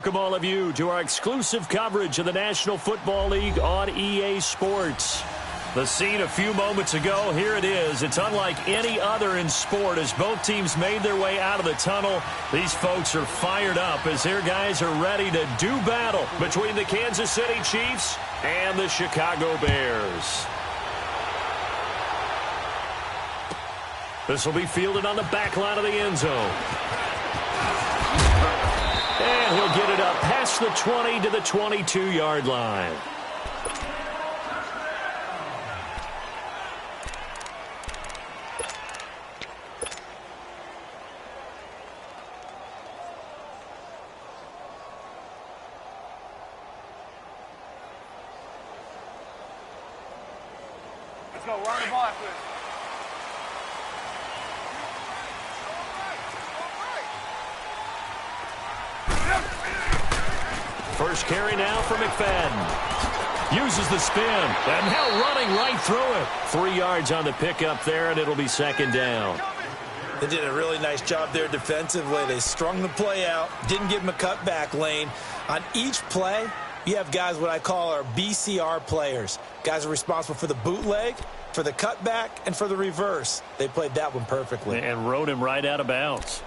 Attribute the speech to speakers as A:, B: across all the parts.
A: welcome all of you to our exclusive coverage of the National Football League on EA Sports. The scene a few moments ago, here it is. It's unlike any other in sport as both teams made their way out of the tunnel. These folks are fired up as their guys are ready to do battle between the Kansas City Chiefs and the Chicago Bears. This will be fielded on the back line of the end zone. And he'll get it up past the 20 to the 22-yard line.
B: Let's go, run the ball after this.
A: First carry now for McFadden. Uses the spin, and now running right through it. 3 yards on the pickup there, and it'll be second down.
C: They did a really nice job there defensively. They strung the play out, didn't give him a cutback lane. On each play, you have guys what I call our BCR players. Guys are responsible for the bootleg, for the cutback, and for the reverse. They played that one perfectly.
A: And rode him right out of bounds.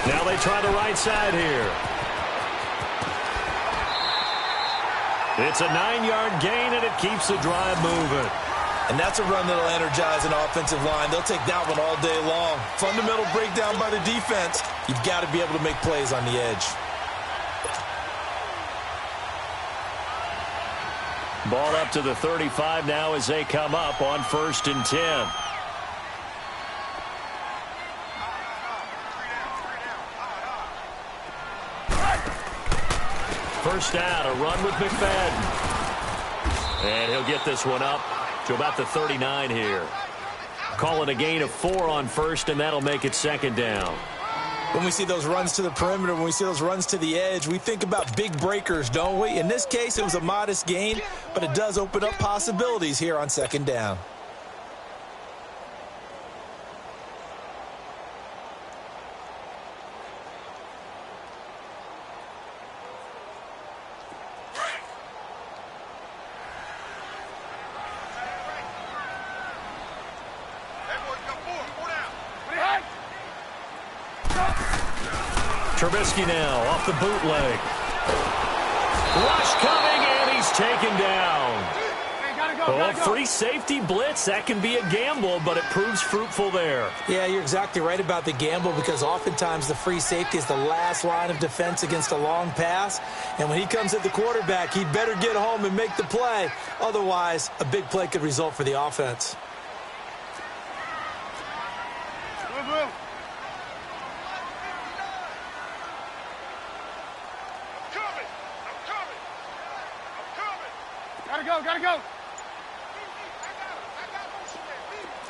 A: Now they try the right side here. It's a 9-yard gain, and it keeps the drive moving.
C: And that's a run that'll energize an offensive line. They'll take that one all day long. Fundamental breakdown by the defense. You've got to be able to make plays on the edge.
A: Ball up to the 35 now as they come up on 1st and 10. First down, a run with McFadden. And he'll get this one up to about the 39 here. Call it a gain of 4 on first, and that'll make it second down.
C: When we see those runs to the perimeter, when we see those runs to the edge, we think about big breakers, don't we? In this case, it was a modest gain, but it does open up possibilities here on second down.
A: Trubisky now off the bootleg. Rush coming, and he's taken down. Well, free safety blitz, that can be a gamble, but it proves fruitful there.
D: Yeah, you're exactly right about the gamble because oftentimes the free safety is the last line of defense against a long pass. And when he comes at the quarterback, he'd better get home and make the play. Otherwise, a big play could result for the offense.
B: Gotta go.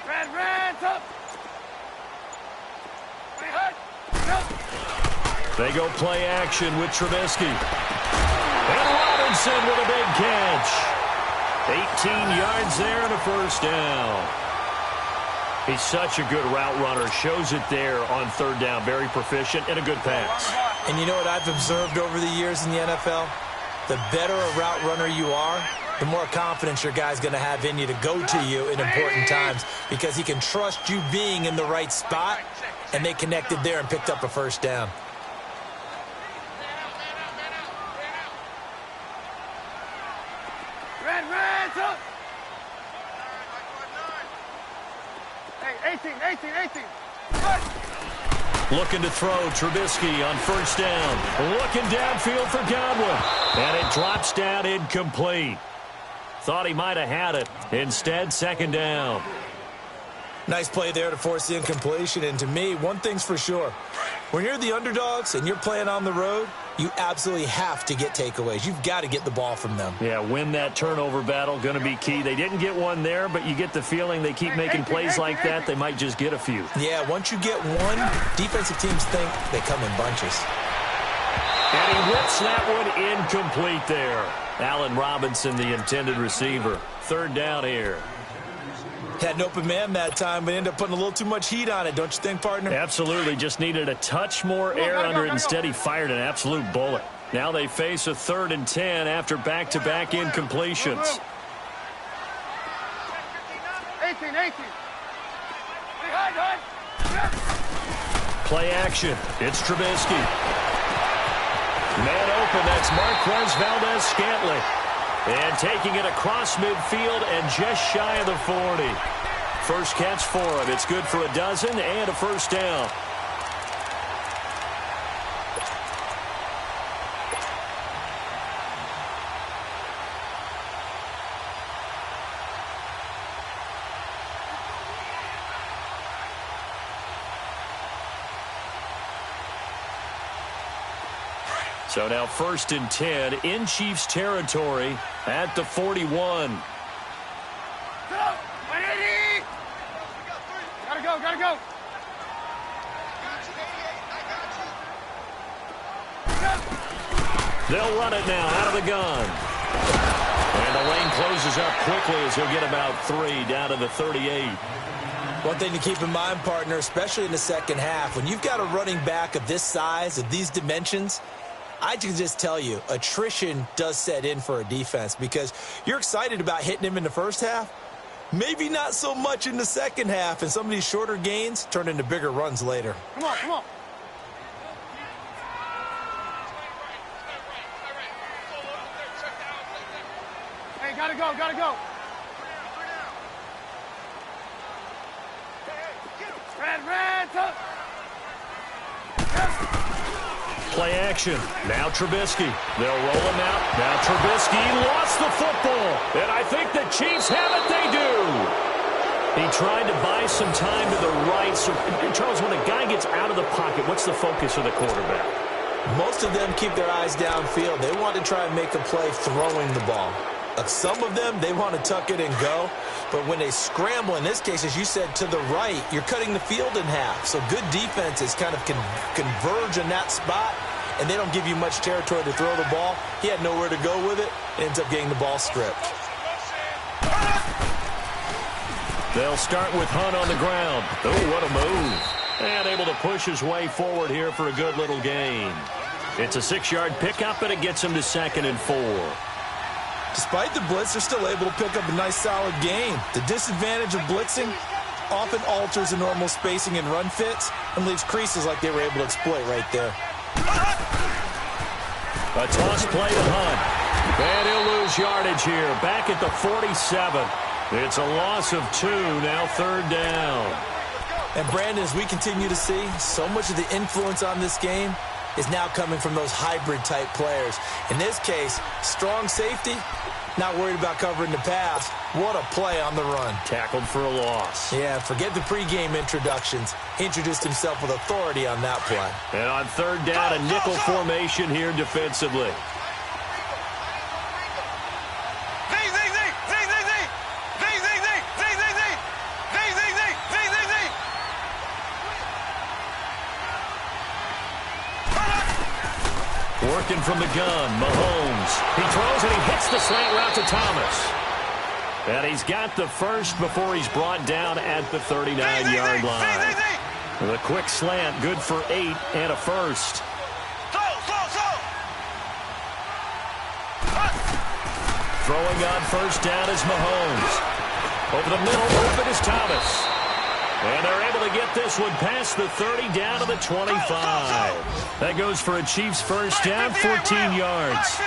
B: Red, up.
A: They go play action with Trubisky. And Robinson with a big catch. 18 yards there and a first down. He's such a good route runner. Shows it there on third down. Very proficient and a good pass.
D: And you know what I've observed over the years in the NFL? The better a route runner you are, the more confidence your guy's going to have in you to go to you in important times because he can trust you being in the right spot, and they connected there and picked up a first down.
B: Red, up. Hey, 18.
A: Looking to throw, Trubisky on first down. Looking downfield for Godwin. And it drops down incomplete. Thought he might have had it. Instead, second down.
C: Nice play there to force the incompletion. And to me, one thing's for sure. When you're the underdogs and you're playing on the road,
D: you absolutely have to get takeaways. You've got to get the ball from them.
A: Yeah, win that turnover battle, going to be key. They didn't get one there, but you get the feeling they keep making plays like that, they might just get a few.
D: Yeah, once you get one, defensive teams think they come in bunches.
A: And he whips that one incomplete there. Allen Robinson, the intended receiver. Third down here.
D: Had an open man that time, but ended up putting a little too much heat on it, don't you think, partner?
A: Absolutely. Just needed a touch more air under it. Instead, he fired an absolute bullet. Now they face a 3rd and 10 after back-to-back incompletions.
B: 18.
A: Play action. It's Trubisky. Man open. That's Marquez Valdez-Scantling. And taking it across midfield and just shy of the 40. First catch for him. It's good for a dozen and a first down. So now 1st and 10 in Chiefs territory at the 41.
B: Gotta go.
A: They'll run it now out of the gun. And the lane closes up quickly as he'll get about 3 down to the 38.
D: One thing to keep in mind, partner, especially in the second half, when you've got a running back of this size, of these dimensions, I can just tell you, attrition does set in for a defense because you're excited about hitting him in the first half. Maybe not so much in the second half, and some of these shorter gains turn into bigger runs later.
B: Come on. Hey, gotta go. Red, up.
A: Play action. Now Trubisky. They'll roll him out. Now Trubisky lost the football. And I think the Chiefs have it. They do. He tried to buy some time to the right. So, Charles, when a guy gets out of the pocket, what's the focus of the quarterback?
D: Most of them keep their eyes downfield. They want to try and make a play throwing the ball. Some of them, they want to tuck it and go. But when they scramble, in this case, as you said, to the right, you're cutting the field in half. So good defenses kind of converge in that spot, and they don't give you much territory to throw the ball. He had nowhere to go with it. Ends up getting the ball stripped.
A: They'll start with Hunt on the ground. Oh, what a move. And able to push his way forward here for a good little gain. It's a 6-yard pickup, and it gets him to 2nd and 4.
D: Despite the blitz, they're still able to pick up a nice, solid gain. The disadvantage of blitzing often alters the normal spacing and run fits and leaves creases like they were able to exploit right there.
A: A toss play to Hunt. And he'll lose yardage here. Back at the 47. It's a loss of 2, now 3rd down.
D: And Brandon, as we continue to see, so much of the influence on this game is now coming from those hybrid-type players. In this case, strong safety, not worried about covering the pass. What a play on the run.
A: Tackled for a loss.
D: Yeah, forget the pregame introductions. Introduced himself with authority on that play.
A: And on 3rd down, a nickel formation here defensively. Working from the gun, Mahomes. He throws and he hits the slant route to Thomas. And he's got the first before he's brought down at the 39-yard line. The quick slant, good for 8 and a first. Throwing on 1st down is Mahomes. Over the middle, open is Thomas. And they're able to get this one past the 30 down to the 25. That goes for a Chiefs first down, 14 yards.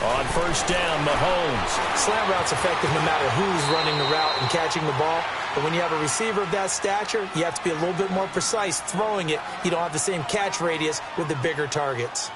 A: On 1st down, Mahomes.
D: Slant route's effective no matter who's running the route and catching the ball. But when you have a receiver of that stature, you have to be a little bit more precise throwing it. You don't have the same catch radius with the bigger targets.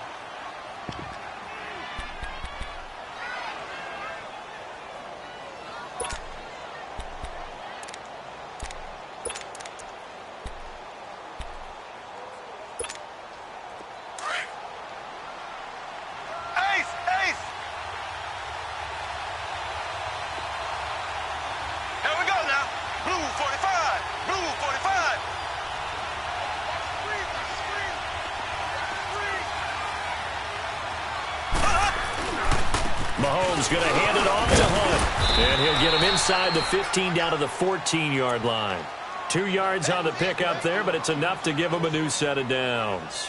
A: Mahomes going to hand it off to Hunt. And he'll get him inside the 15 down to the 14-yard line. 2 yards on the pickup there, but it's enough to give him a new set of downs.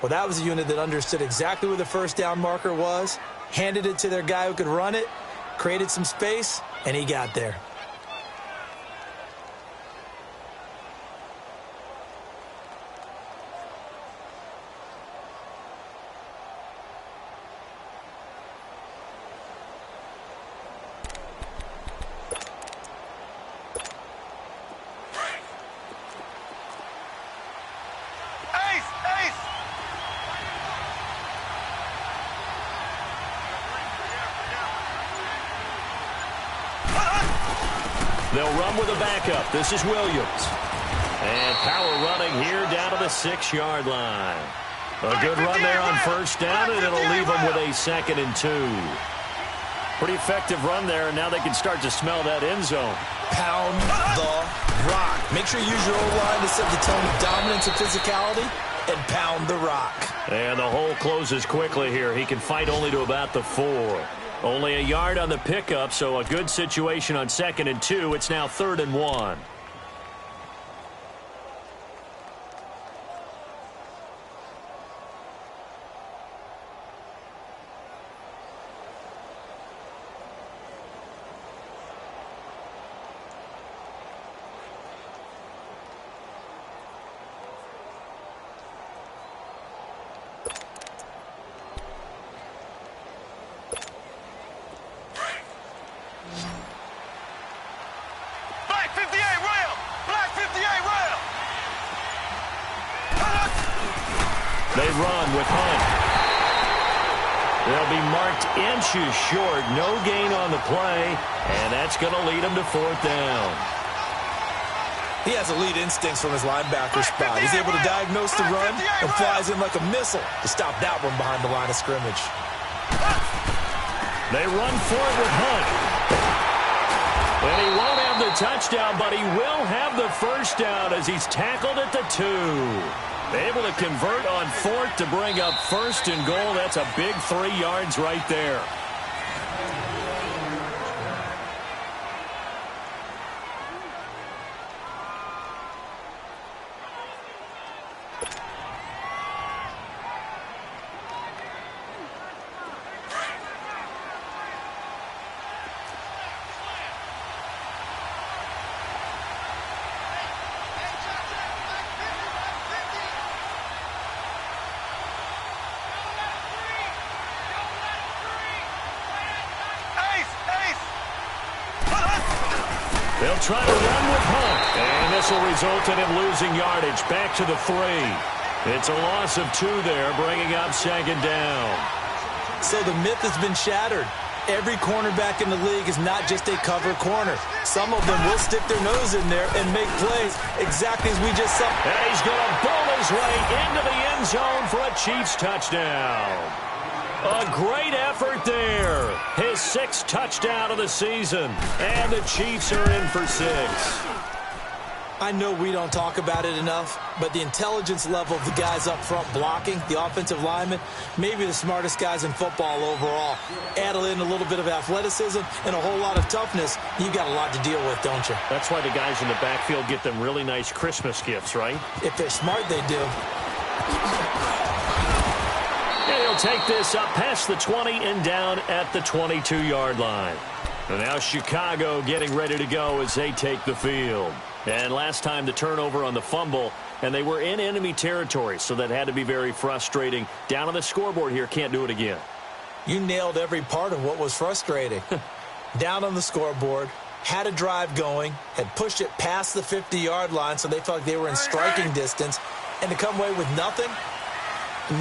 D: Well, that was a unit that understood exactly where the first down marker was, handed it to their guy who could run it, created some space, and he got there.
A: They'll run with a backup. This is Williams. And power running here down to the 6-yard line. A good run there on first down, and it'll leave them with a 2nd and 2. Pretty effective run there, and now they can start to smell that end zone.
C: Pound the rock. Make sure you use your O-line to set the tone of dominance and physicality, and pound the rock.
A: And the hole closes quickly here. He can fight only to about the 4. Only a yard on the pickup, so a good situation on 2nd and 2. It's now 3rd and 1. They run with Hunt. They'll be marked inches short. No gain on the play, and that's going to lead them to 4th down.
C: He has elite instincts from his linebacker spot. He's able to diagnose the run and flies in like a missile to stop that one behind the line of scrimmage.
A: They run for it with Hunt. And he won't have the touchdown, but he will have the first down as he's tackled at the 2. Able to convert on 4th to bring up 1st and goal. That's a big 3 yards right there. They'll try to run with Hunt, and this will result in him losing yardage back to the 3. It's a loss of 2 there, bringing up 2nd down.
D: So the myth has been shattered. Every cornerback in the league is not just a cover corner. Some of them will stick their nose in there and make plays exactly as we just saw.
A: And he's going to bowl his way into the end zone for a Chiefs touchdown. A great effort there. His 6th touchdown of the season. And the Chiefs are in for 6.
D: I know we don't talk about it enough, but the intelligence level of the guys up front blocking, the offensive linemen, maybe the smartest guys in football overall. Add in a little bit of athleticism and a whole lot of toughness, you've got a lot to deal with, don't you?
A: That's why the guys in the backfield get them really nice Christmas gifts, right?
D: If they're smart, they do.
A: And he'll take this up past the 20 and down at the 22-yard line. And now Chicago getting ready to go as they take the field. And last time the turnover on the fumble, and they were in enemy territory, so that had to be very frustrating. Down on the scoreboard here, can't do it again.
D: You nailed every part of what was frustrating. Down on the scoreboard, had a drive going, had pushed it past the 50-yard line, so they felt like they were in striking distance, and to come away with nothing,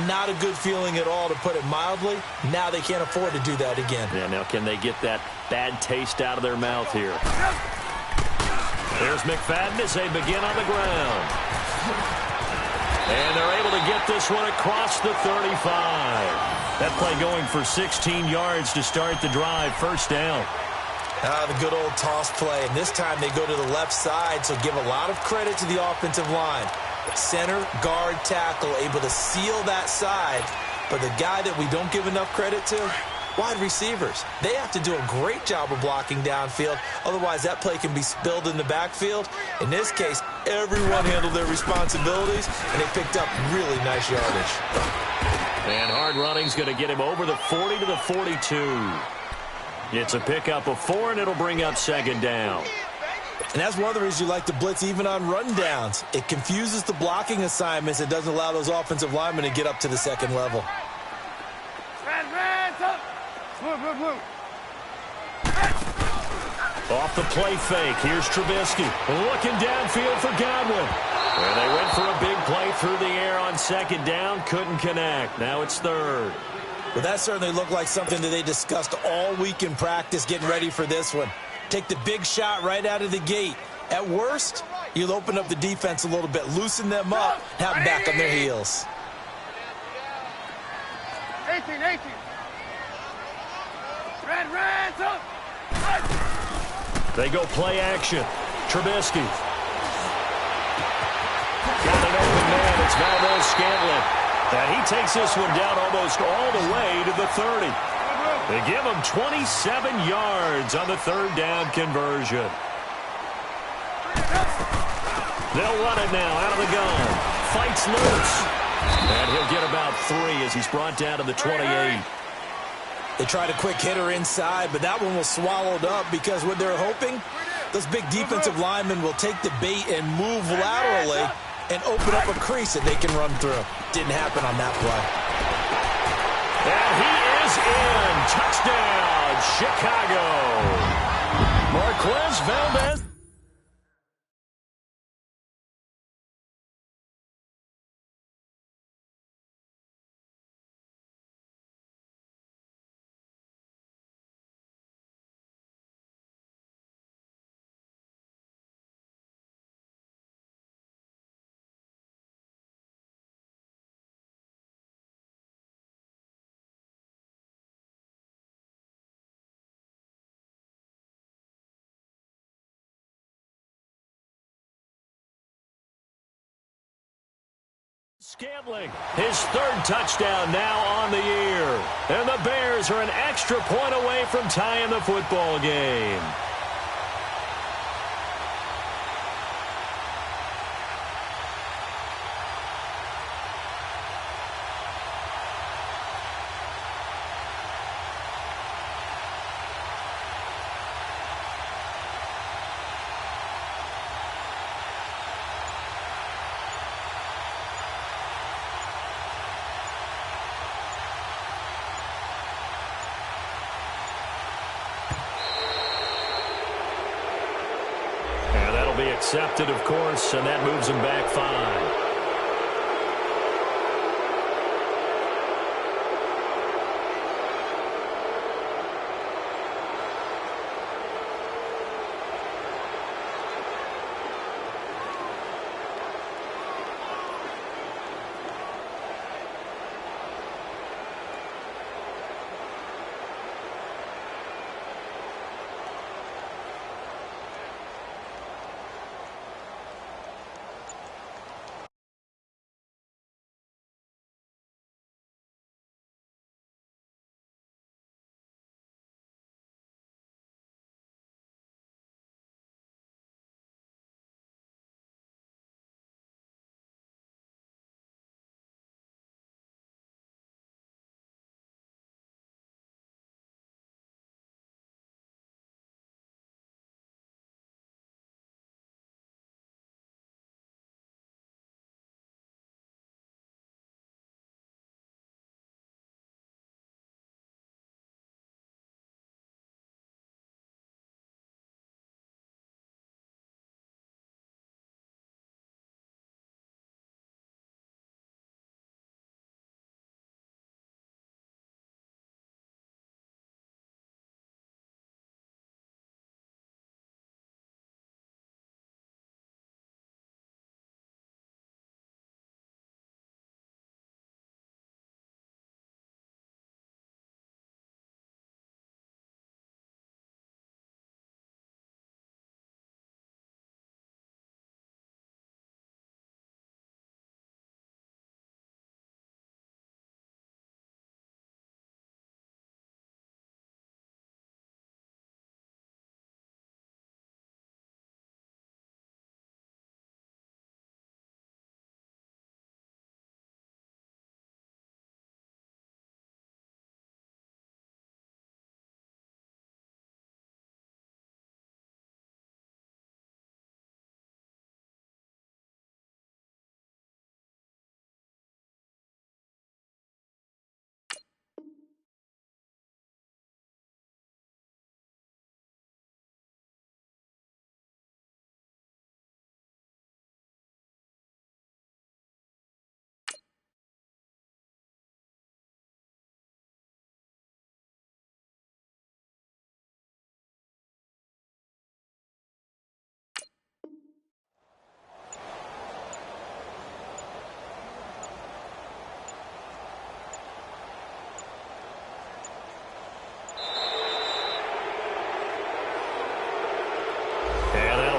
D: not a good feeling at all, to put it mildly. Now they can't afford to do that again.
A: Yeah, now can they get that bad taste out of their mouth here? There's McFadden as they begin on the ground. And they're able to get this one across the 35. That play going for 16 yards to start the drive. First down.
D: The good old toss play. And this time they go to the left side, so give a lot of credit to the offensive line. Center, guard, tackle, able to seal that side. But the guy that we don't give enough credit to, Wide receivers, they have to do a great job of blocking downfield. Otherwise, that play can be spilled in the backfield. In this case, everyone handled their responsibilities, and they picked up really nice yardage.
A: And hard running's going to get him over the 40 to the 42. It's a pickup of 4, and it'll bring up second down.
C: And that's one of the reasons you like to blitz even on rundowns. It confuses the blocking assignments. It doesn't allow those offensive linemen to get up to the second level.
B: Red, tuck. Move.
A: Off the play fake, here's Trubisky. Looking downfield for Godwin. And they went for a big play through the air on second down. Couldn't connect. Now it's third.
C: Well, that certainly looked like something that they discussed all week in practice getting ready for this one. Take the big shot right out of the gate. At worst, you'll open up the defense a little bit, loosen them up, have them back on their heels.
B: 18. Red, tuck.
A: They go play action. Trubisky. Got an open man. It's Valdez-Scantling. And he takes this one down almost all the way to the 30. They give him 27 yards on the third down conversion. They'll run it now out of the gun. Fights loose. And he'll get about 3 as he's brought down to the 28.
C: They tried a quick hitter inside, but that one was swallowed up because what they're hoping, those big defensive linemen will take the bait and move laterally and open up a crease that they can run through. Didn't happen on that play.
A: And he is in. Touchdown, Chicago. Marquez Valdez. Scantling, his third touchdown now on the year. And the Bears are an extra point away from tying the football game. Be accepted, of course, and that moves him back 5.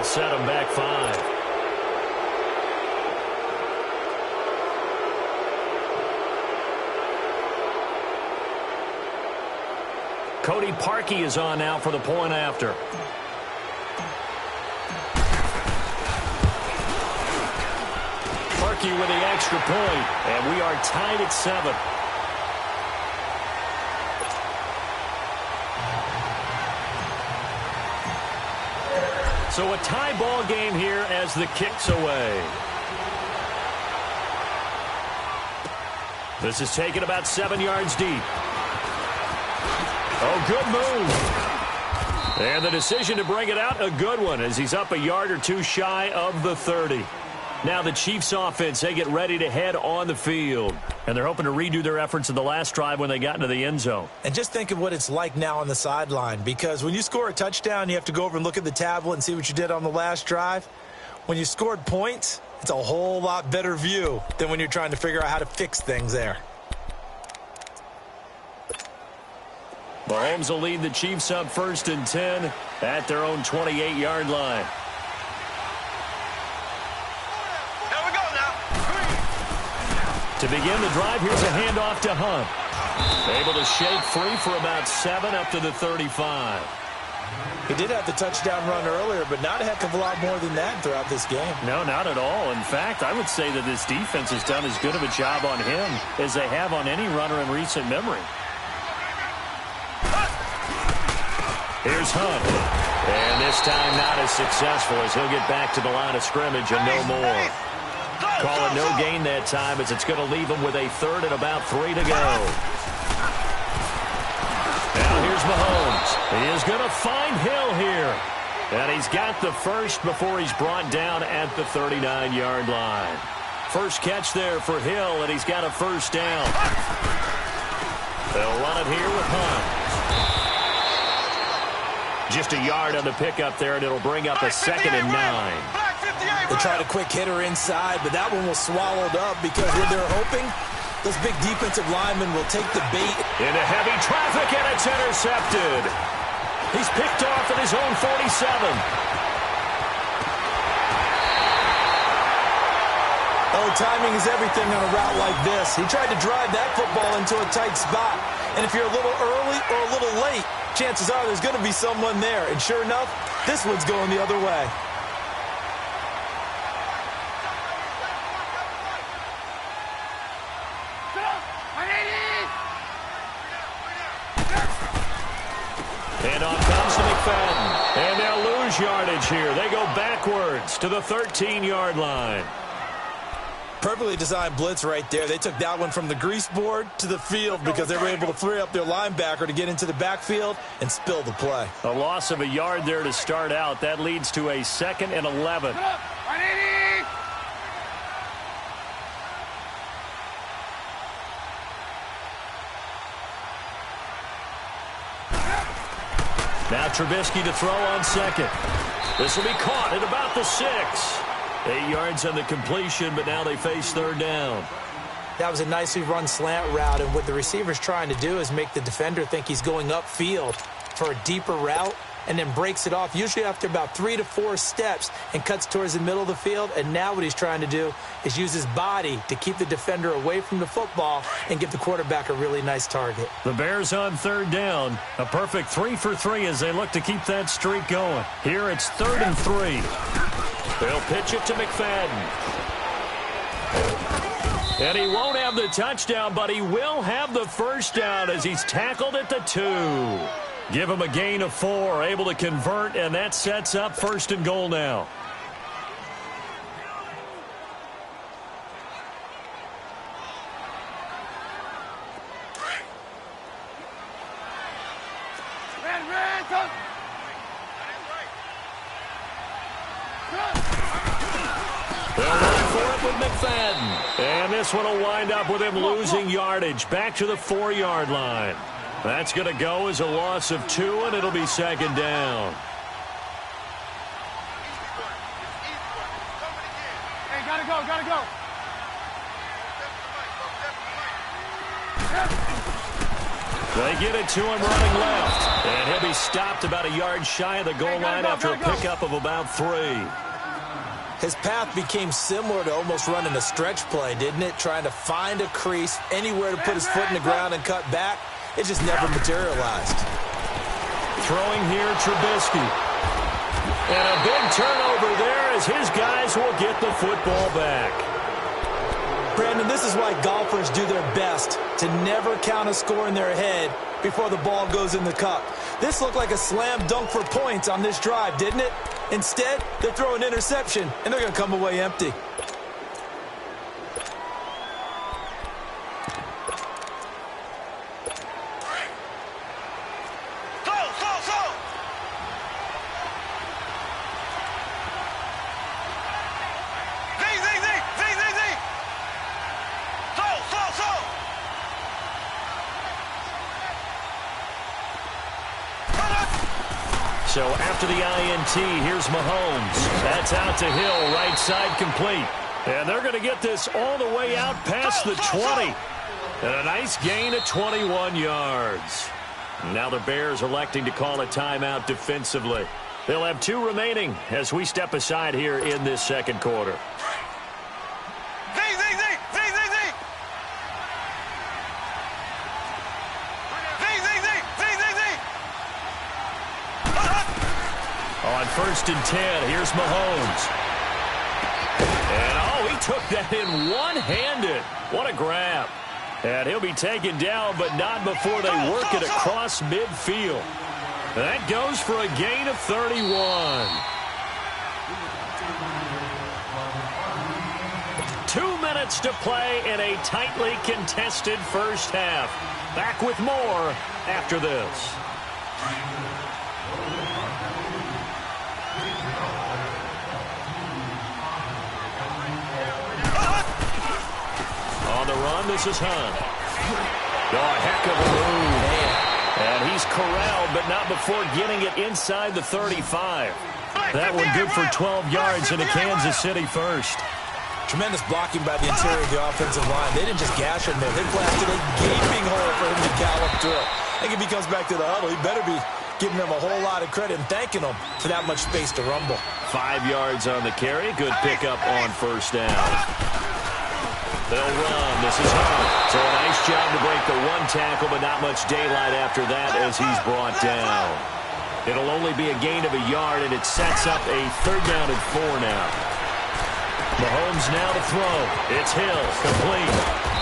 A: set him back 5. Cody Parkey is on now for the point after. Parkey with the extra point, and we are tied at 7. So a tie ball game here as the kick's away. This is taken about 7 yards deep. Oh, good move. And the decision to bring it out, a good one, as he's up a yard or two shy of the 30. Now the Chiefs offense, they get ready to head on the field. And they're hoping to redo their efforts in the last drive when they got into the end zone.
D: And just think of what it's like now on the sideline, because when you score a touchdown, you have to go over and look at the tablet and see what you did on the last drive. When you scored points, it's a whole lot better view than when you're trying to figure out how to fix things there.
A: Mahomes will lead the Chiefs up 1st and 10 at their own 28-yard line.
B: Here we go now.
A: To begin the drive, here's a handoff to Hunt. Able to shake free for about 7 up to the 35.
D: He did have the touchdown run earlier, but not a heck of a lot more than that throughout this game.
A: No, not at all. In fact, I would say that this defense has done as good of a job on him as they have on any runner in recent memory. Here's Hunt. And this time not as successful as he'll get back to the line of scrimmage and no more. Call it no gain that time as it's going to leave him with a 3rd and about 3 to go. Now here's Mahomes. He is going to find Hill here. And he's got the first before he's brought down at the 39-yard line. First catch there for Hill, and he's got a 1st down. They'll run it here with Hunt. Just a yard on the pickup there, and it'll bring up a 2nd and 9.
D: They tried a quick hitter inside, but that one was swallowed up because what they're hoping, those big defensive linemen will take the bait.
A: Into heavy traffic, and it's intercepted. He's picked off at his own 47.
D: Oh, timing is everything on a route like this. He tried to drive that football into a tight spot. And if you're a little early or a little late, chances are there's going to be someone there. And sure enough, this one's going the other way.
A: Handoff comes to McFadden. And they'll lose yardage here. They go backwards to the 13-yard line.
D: Perfectly designed blitz right there. They took that one from the grease board to the field because they were able to free up their linebacker to get into the backfield and spill the play.
A: A loss of a yard there to start out. That leads to a 2nd and 11. Now Trubisky to throw on 2nd. This will be caught at about the 6. 8 yards on the completion, but now they face 3rd down.
D: That was a nicely run slant route, and what the receiver's trying to do is make the defender think he's going upfield for a deeper route and then breaks it off, usually after about 3 to 4 steps, and cuts towards the middle of the field. And now what he's trying to do is use his body to keep the defender away from the football and give the quarterback a really nice target.
A: The Bears on 3rd down. A perfect 3 for 3 as they look to keep that streak going. Here it's 3rd and 3. They'll pitch it to McFadden. And he won't have the touchdown, but he will have the 1st down as he's tackled at the 2. Give him a gain of 4, able to convert, and that sets up 1st and goal now. They'll run for it with McFadden. And this one will wind up with him losing yardage back to the 4-yard line. That's going to go as a loss of 2, and it'll be 2nd down.
B: Hey, gotta go.
A: They get it to him running left. And he'll be stopped about a yard shy of the goal line after a pickup of about 3.
D: His path became similar to almost running a stretch play, didn't it? Trying to find a crease, anywhere to put his foot in the ground and cut back. It just never materialized.
A: Throwing here, Trubisky. And a big turnover there as his guys will get the football back.
D: Brandon, this is why golfers do their best to never count a score in their head before the ball goes in the cup. This looked like a slam dunk for points on this drive, didn't it? Instead, they throw an interception, and they're going to come away empty.
A: So after the INT, here's Mahomes. That's out to Hill, right side complete. And they're going to get this all the way out past the 20. And a nice gain of 21 yards. Now the Bears electing to call a timeout defensively. They'll have 2 remaining as we step aside here in this second quarter. On 1st and 10, here's Mahomes. And, he took that in one-handed. What a grab. And he'll be taken down, but not before they work it across midfield. That goes for a gain of 31. Two minutes to play in a tightly contested first half. Back with more after this. On the run, this is Hunt. Oh, a heck of a move. And he's corralled, but not before getting it inside the 35. That one good for 12 yards into Kansas City first.
D: Tremendous blocking by the interior of the offensive line. They didn't just gash him there. They blasted a gaping hole for him to gallop through. I think if he comes back to the huddle, he better be giving them a whole lot of credit and thanking them for that much space to rumble.
A: 5 yards on the carry. Good pickup on first down. They'll run. This is Hunt. So a nice job to break the one tackle, but not much daylight after that as he's brought down. It'll only be a gain of a yard, and it sets up a 3rd down and 4 now. Mahomes now to throw. It's Hill, complete.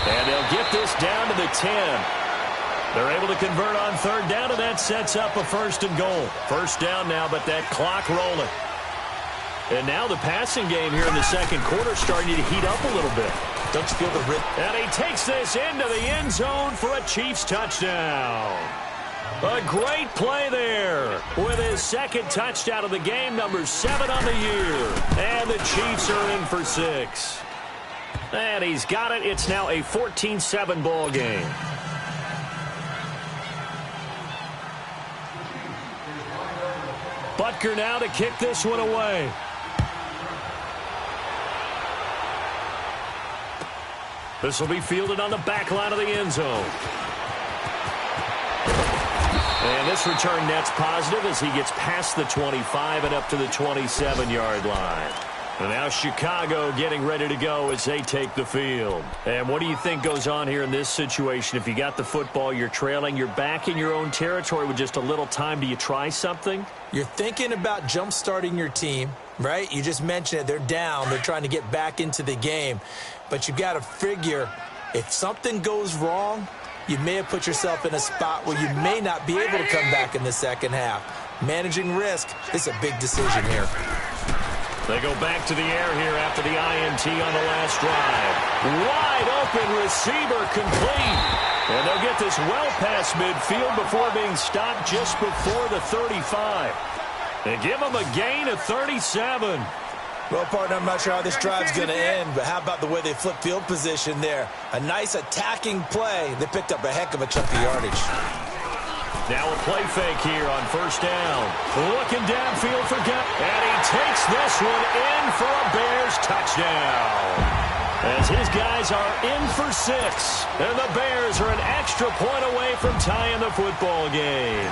A: And they'll get this down to the 10. They're able to convert on 3rd down, and that sets up a 1st and goal. 1st down now, but that clock rolling. And now the passing game here in the second quarter starting to heat up a little bit.
D: Don't you feel the rip?
A: And he takes this into the end zone for a Chiefs touchdown. A great play there with his 2nd touchdown of the game, number 7 on the year. And the Chiefs are in for 6. And he's got it. It's now a 14-7 ball game. Butker now to kick this one away. This will be fielded on the back line of the end zone. And this return net's positive as he gets past the 25 and up to the 27-yard line. And now Chicago getting ready to go as they take the field. And what do you think goes on here in this situation? If you got the football, you're trailing, you're back in your own territory with just a little time. Do you try something?
D: You're thinking about jump-starting your team, right? You just mentioned it. They're down. They're trying to get back into the game. But you got to figure if something goes wrong, you may have put yourself in a spot where you may not be able to come back in the second half. Managing risk is a big decision here.
A: They go back to the air here after the INT on the last drive. Wide open receiver complete. And they'll get this well past midfield before being stopped just before the 35. They give them a gain of 37.
D: Well, partner, I'm not sure how this drive's going to end, but how about the way they flip field position there? A nice attacking play. They picked up a heck of a chunk of yardage.
A: Now a play fake here on 1st down. Looking downfield for Gutt. And he takes this one in for a Bears touchdown. as his guys are in for 6. And the Bears are an extra point away from tying the football game.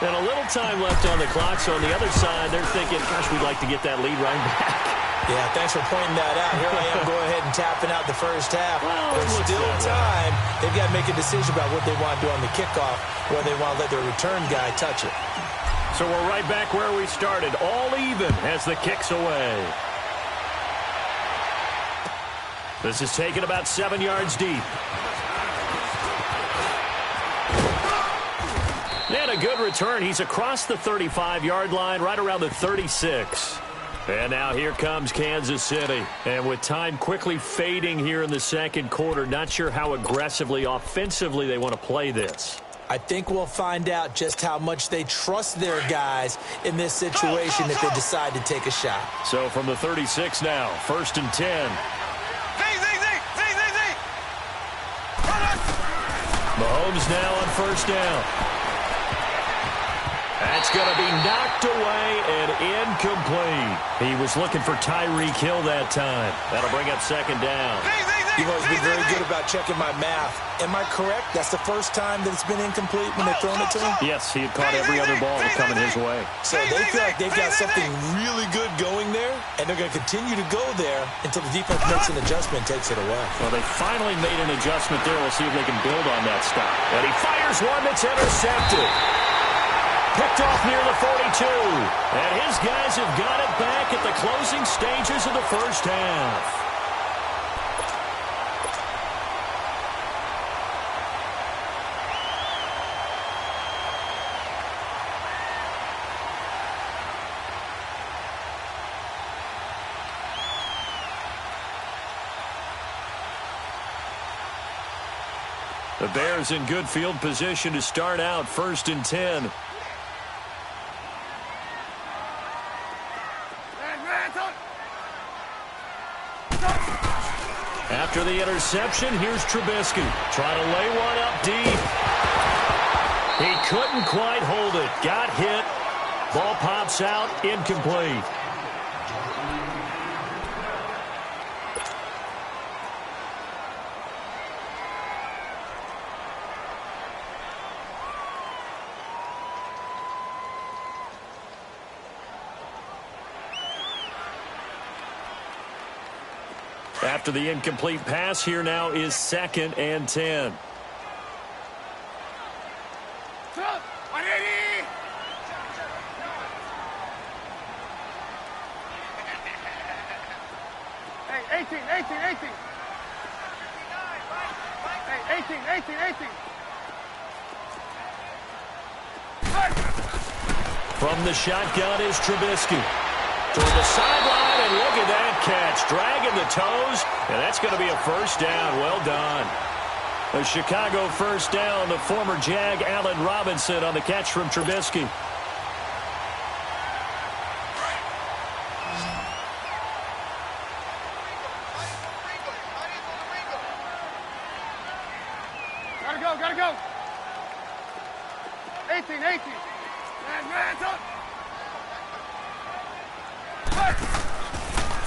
A: And a little time left on the clock, so on the other side, they're thinking, gosh, we'd like to get that lead right back.
D: Yeah, thanks for pointing that out. Here I am going ahead and tapping out the first half.
A: Well,
D: there's still time. They've got to make a decision about what they want to do on the kickoff, whether they want to let their return guy touch it.
A: So we're right back where we started, all even as the kick's away. This is taken about 7 yards deep. And a good return. He's across the 35-yard line, right around the 36. And now here comes Kansas City. And with time quickly fading here in the second quarter, not sure how aggressively, offensively they want to play this.
D: I think we'll find out just how much they trust their guys in this situation if they decide to take a shot.
A: So from the 36 now, 1st and 10. Mahomes now on 1st down. That's going to be knocked away and incomplete. He was looking for Tyreek Hill that time. That'll bring up 2nd down.
D: You've always been very good about checking my math. Am I correct? That's the first time that it's been incomplete when they've thrown it to him?
A: Yes, he had caught every other ball coming his way.
D: So they feel like they've got something really good going there, and they're going to continue to go there until the defense makes an adjustment and takes it away.
A: Well, they finally made an adjustment there. We'll see if they can build on that stop. And he fires one that's intercepted. Picked off near the 42. And his guys have got it back at the closing stages of the first half. The Bears in good field position to start out, 1st and 10. After the interception, here's Trubisky. Trying to lay one up deep. He couldn't quite hold it. Got hit. Ball pops out. Incomplete. After the incomplete pass, here now is 2nd and 10.
B: Hey, 18. Hey, 18.
A: From the shotgun is Trubisky. Toward the sideline, and look at that catch. Dragging the toes, and that's going to be a 1st down. Well done. A Chicago 1st down. The former Jag, Allen Robinson, on the catch from Trubisky.
B: Gotta go. 18. Man's up.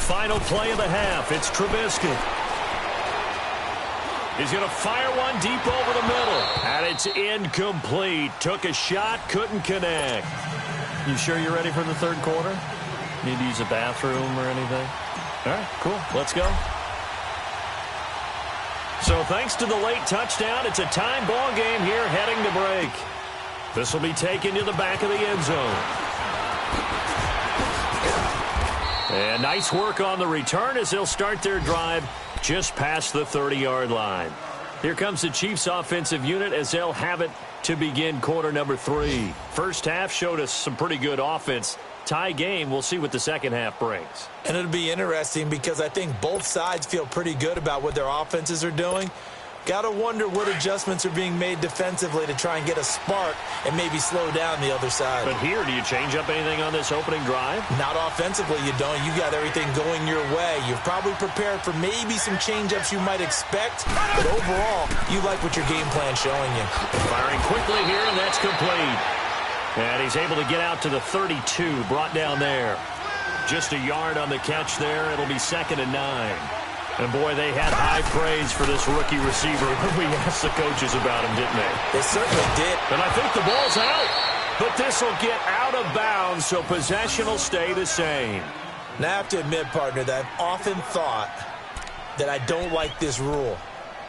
A: Final play of the half. It's Trubisky. He's going to fire one deep over the middle. And it's incomplete. Took a shot, couldn't connect. You sure you're ready for the 3rd quarter? Need to use a bathroom or anything? All right, cool. Let's go. So thanks to the late touchdown, it's a time ball game here heading to break. This will be taken to the back of the end zone. And nice work on the return as they'll start their drive just past the 30-yard line. Here comes the Chiefs offensive unit as they'll have it to begin quarter number 3. First half showed us some pretty good offense. Tie game, we'll see what the second half brings.
D: And it'll be interesting because I think both sides feel pretty good about what their offenses are doing. Got to wonder what adjustments are being made defensively to try and get a spark and maybe slow down the other side.
A: But here, do you change up anything on this opening drive?
D: Not offensively, you don't. You got everything going your way. You've probably prepared for maybe some change-ups you might expect, but overall, you like what your game plan's showing you.
A: Firing quickly here, and that's complete. And he's able to get out to the 32, brought down there. Just a yard on the catch there. It'll be 2nd and 9. And, boy, they had high praise for this rookie receiver when we asked the coaches about him, didn't they?
D: They certainly did.
A: And I think the ball's out. But this will get out of bounds, so possession will stay the same.
D: Now, I have to admit, partner, that I've often thought that I don't like this rule,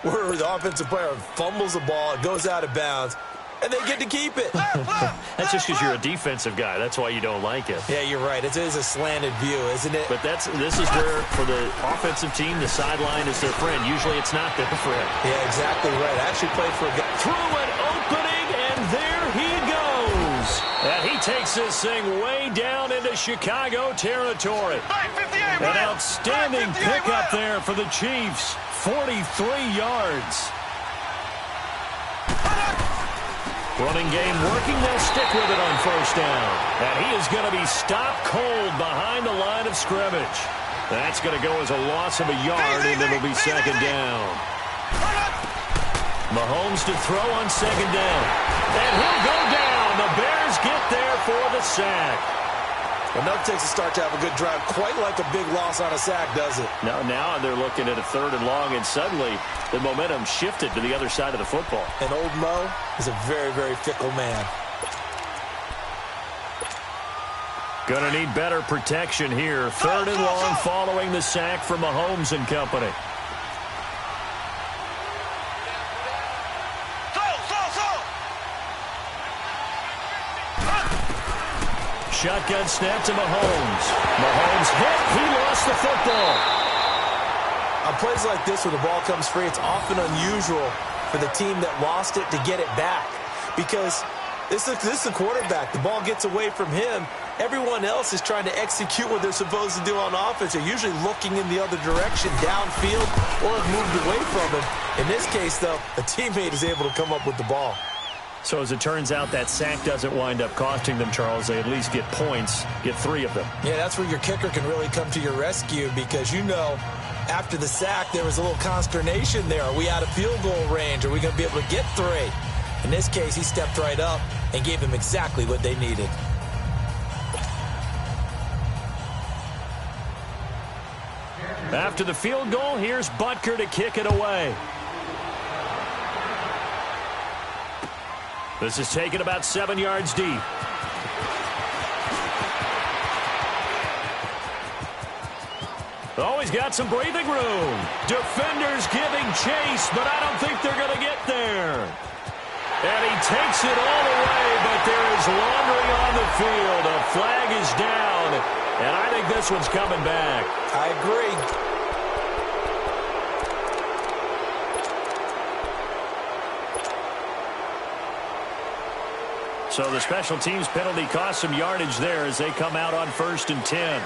D: where the offensive player fumbles the ball, it goes out of bounds, and they get to keep it.
A: That's just because you're a defensive guy. That's why you don't like it.
D: Yeah, you're right. It is a slanted view, isn't it?
A: But this is where, for the offensive team, the sideline is their friend. Usually it's not their friend.
D: Yeah, exactly right. I actually played for a guy.
A: Through an opening, and there he goes. And he takes this thing way down into Chicago territory. An outstanding pickup there for the Chiefs. 43 yards. Running game working. They'll stick with it on first down. And he is going to be stopped cold behind the line of scrimmage. That's going to go as a loss of a yard, and it'll be second down. Mahomes to throw on second down. And he'll go down. The Bears get there for the sack.
D: Enough takes a start to have a good drive. Quite like a big loss on a sack, does it?
A: Now they're looking at a 3rd and long, and suddenly the momentum shifted to the other side of the football.
D: And old Mo is a very, very fickle man.
A: Gonna need better protection here. 3rd and long following the sack from Mahomes and company. Shotgun snap to Mahomes. Mahomes hit. He lost the football.
D: On plays like this where the ball comes free, it's often unusual for the team that lost it to get it back. Because this is the quarterback. The ball gets away from him. Everyone else is trying to execute what they're supposed to do on offense. They're usually looking in the other direction, downfield, or have moved away from him. In this case, though, a teammate is able to come up with the ball.
A: So as it turns out, that sack doesn't wind up costing them, Charles. They at least get points, get 3 of them. Yeah, that's where your kicker can really come to your rescue because, you know, after the sack, there was a little consternation there. Are we out of field goal range? Are we going to be able to get 3? In this case, he stepped right up and gave them exactly what they needed. After the field goal, here's Butker to kick it away. This is taken about 7 yards deep. Oh, he's got some breathing room. Defenders giving chase, but I don't think they're going to get there. And he takes it all the way, but there is laundering on the field. A flag is down, and I think this one's coming back.
D: I agree.
A: So the special teams penalty cost some yardage there as they come out on 1st and 10.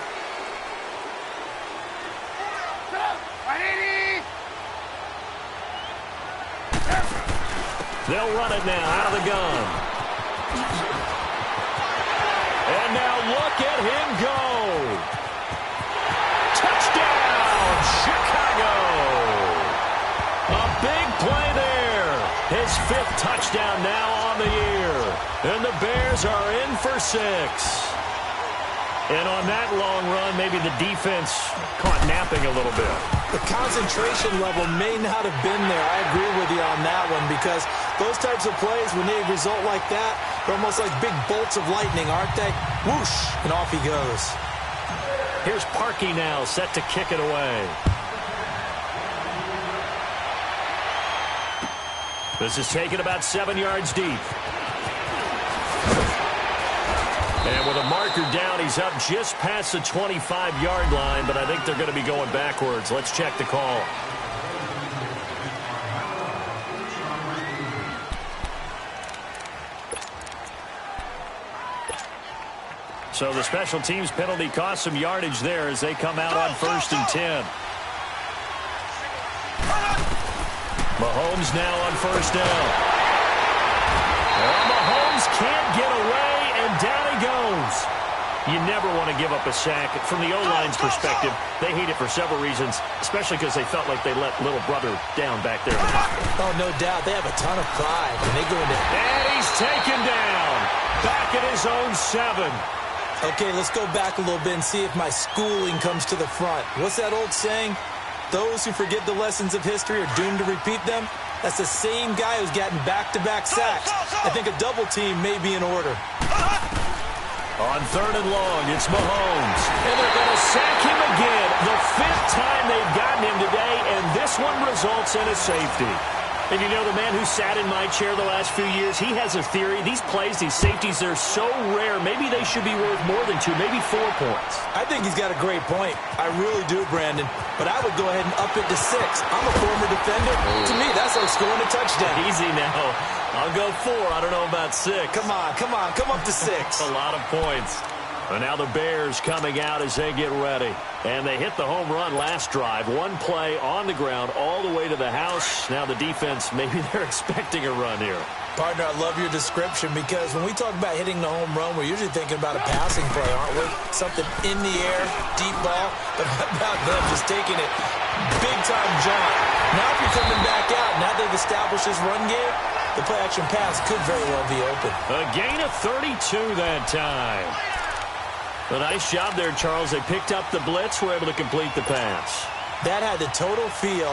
A: They'll run it now out of the gun. And now look at him go. Touchdown, Chicago. A big play there. His 5th touchdown now on the year. And the Bears are in for 6. And on that long run, maybe the defense caught napping a little bit.
D: The concentration level may not have been there. I agree with you on that one because those types of plays, when they result like that, they're almost like big bolts of lightning, aren't they? Whoosh, and off he goes.
A: Here's Parkey now, set to kick it away. This is taken about 7 yards deep. And with a marker down, he's up just past the 25-yard line, but I think they're going to be going backwards. Let's check the call. So the special teams penalty cost some yardage there as they come out on 1st and 10. Mahomes now on 1st down. Well, Mahomes can't get away, and down he goes. You never want to give up a sack. From the O-line's perspective, they hate it for several reasons, especially because they felt like they let little brother down back there.
D: Oh, no doubt. They have a ton of pride when they go into...
A: And he's taken down. Back at his own 7.
D: Okay, let's go back a little bit and see if my schooling comes to the front. What's that old saying? Those who forget the lessons of history are doomed to repeat them. That's the same guy who's gotten back-to-back sacks. I think a double team may be in order.
A: On 3rd and long, it's Mahomes. And they're going to sack him again. The 5th time they've gotten him today, and this one results in a safety. And you know, the man who sat in my chair the last few years, he has a theory. These plays, these safeties, they're so rare. Maybe they should be worth more than 2, maybe 4 points.
D: I think he's got a great point. I really do, Brandon. But I would go ahead and up it to 6. I'm a former defender. To me, that's like scoring a touchdown.
A: Easy now. I'll go 4. I don't know about 6.
D: Come on. Come up to 6.
A: A lot of points. And now the Bears coming out as they get ready. And they hit the home run last drive. One play on the ground all the way to the house. Now the defense, maybe they're expecting a run here.
D: Partner, I love your description because when we talk about hitting the home run, we're usually thinking about a passing play, aren't we? Something in the air, deep ball. But how about them just taking it big-time jaunt? Now if you're coming back out, now they've established this run game, the play-action pass could very well be open.
A: A gain of 32 that time. A nice job there, Charles. They picked up the blitz, were able to complete the pass.
D: That had the total feel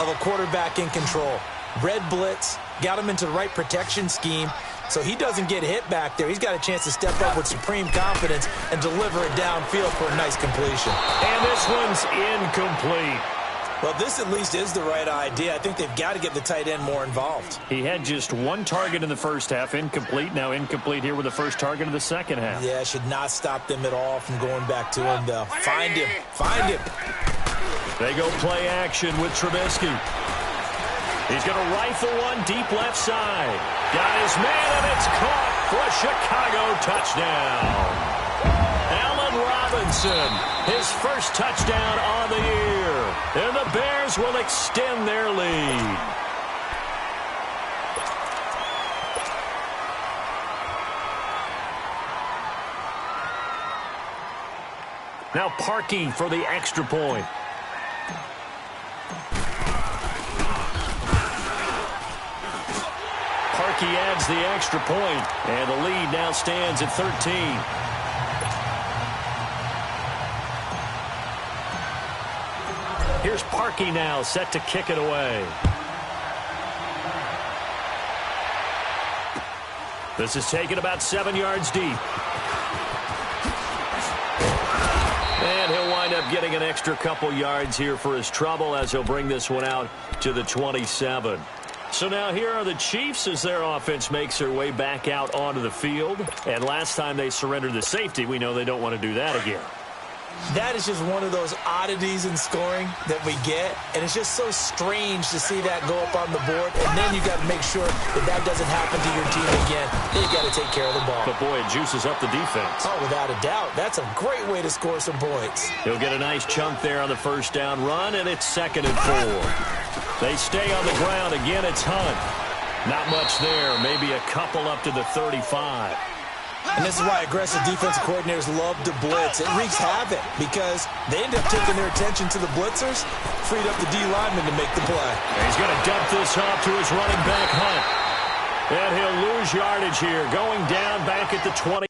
D: of a quarterback in control. Red blitz, got him into the right protection scheme, so he doesn't get hit back there. He's got a chance to step up with supreme confidence and deliver it downfield for a nice completion.
A: And this one's incomplete.
D: Well, this at least is the right idea. I think they've got to get the tight end more involved.
A: He had just 1 target in the first half, incomplete. Now incomplete here with the first target of the second half.
D: Yeah, should not stop them at all from going back to him, though. Find him. Find him.
A: They go play action with Trubisky. He's going to rifle one deep left side. Got his man, and it's caught for a Chicago touchdown. Allen Robinson, his first touchdown on the year. And the Bears will extend their lead. Now Parkey for the extra point. Parkey adds the extra point, and the lead now stands at 13. Here's Parkey now, set to kick it away. This is taken about 7 yards deep. And he'll wind up getting an extra couple yards here for his trouble as he'll bring this one out to the 27. So now here are the Chiefs as their offense makes their way back out onto the field. And last time they surrendered the safety, we know they don't want to do that again.
D: That is just one of those oddities in scoring that we get, and it's just so strange to see that go up on the board, and then you got to make sure that that doesn't happen to your team again. Then you got to take care of the ball.
A: But boy, it juices up the defense.
D: Oh, without a doubt. That's a great way to score some points.
A: He'll get a nice chunk there on the first down run, and it's 2nd and 4. They stay on the ground. Again, it's Hunt. Not much there. Maybe a couple up to the 35.
D: And this is why aggressive defensive coordinators love to blitz. It wreaks havoc because they end up taking their attention to the blitzers, freed up the D lineman to make the play.
A: And he's going to dump this off to his running back, Hunt. And he'll lose yardage here, going down back at the 20.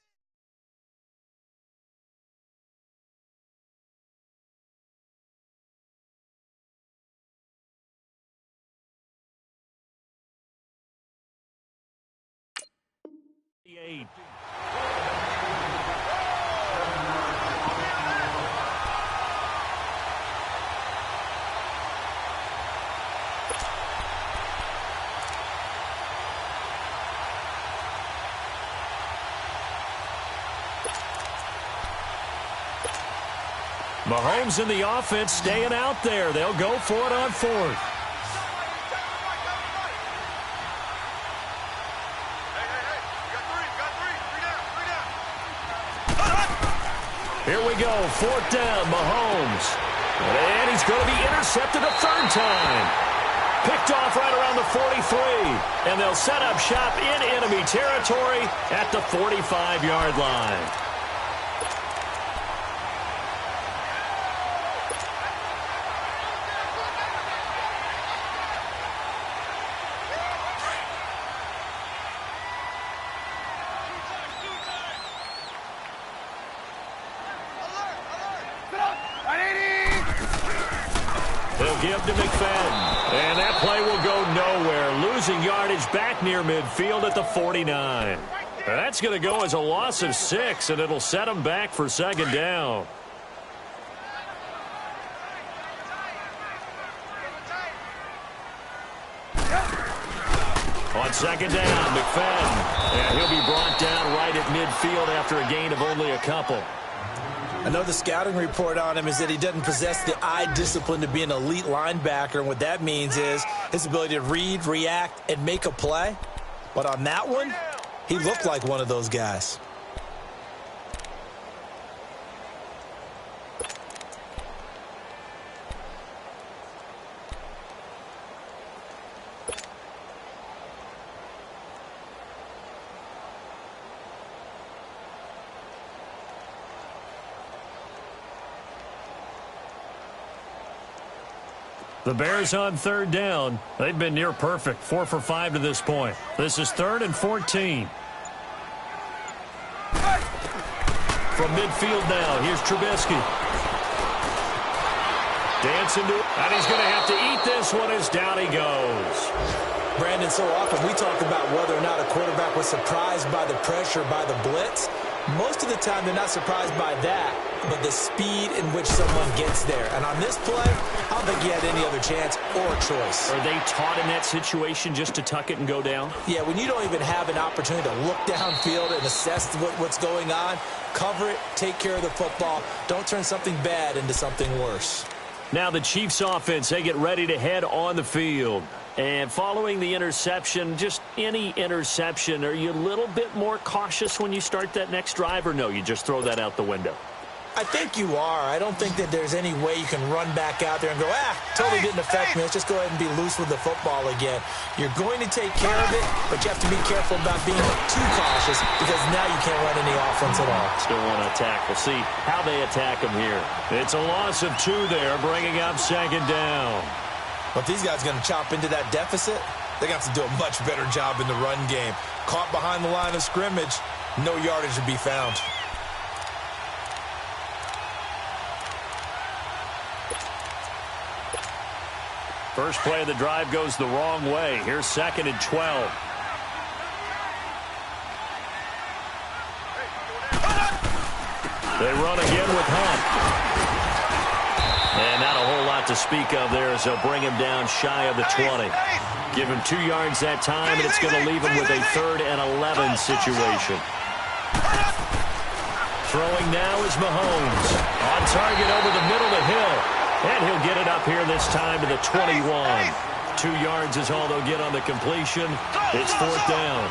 A: Mahomes in the offense staying out there. They'll go for it on 4th. Here we go, 4th down, Mahomes. And he's going to be intercepted a 3rd time. Picked off right around the 43. And they'll set up shop in enemy territory at the 45-yard line. they'll give to McFadden. And that play will go nowhere, losing yardage back near midfield at the 49. That's going to go as a loss of 6, and it'll set them back for second down. On second down, McFadden. And he'll be brought down right at midfield after a gain of only a couple.
C: I know the scouting report on him is that he doesn't possess the eye discipline to be an elite linebacker. And what that means is his ability to read, react, and make a play. But on that one, he looked like one of those guys.
A: The Bears on third down. They've been near perfect, 4 for 5 to this point. This is 3rd and 14. From midfield now, here's Trubisky. Dancing to it, and he's going to have to eat this one as down he goes.
C: Brandon, so often we talk about whether or not a quarterback was surprised by the pressure, by the blitz. Most of the time, they're not surprised by that, but the speed in which someone gets there. And on this play, I don't think he had any other chance or choice.
A: Are they taught in that situation just to tuck it and go down?
C: Yeah, when you don't even have an opportunity to look downfield and assess what's going on, cover it, take care of the football. Don't turn something bad into something worse.
A: Now the Chiefs offense, they get ready to head on the field. And following the interception, just any interception, are you a little bit more cautious when you start that next drive, or no, you just throw that out the window?
C: I think you are. I don't think that there's any way you can run back out there and go, totally didn't affect me. Let's just go ahead and be loose with the football again. You're going to take care of it, but you have to be careful about being too cautious because now you can't run any offense at all.
A: Still want to attack. We'll see how they attack him here. It's a loss of 2 there, bringing up second down.
C: But these guys are going to chop into that deficit. They're going to have to do a much better job in the run game. Caught behind the line of scrimmage, no yardage to be found.
A: First play of the drive goes the wrong way. Here's 2nd and 12. They run again with Hunt. And not a whole lot to speak of there as they'll bring him down shy of the 20. Give him 2 yards that time, and it's going to leave him with a 3rd and 11 situation. Throwing now is Mahomes. On target over the middle to Hill. And he'll get it up here this time to the 21. 2 yards is all they'll get on the completion. It's 4th down.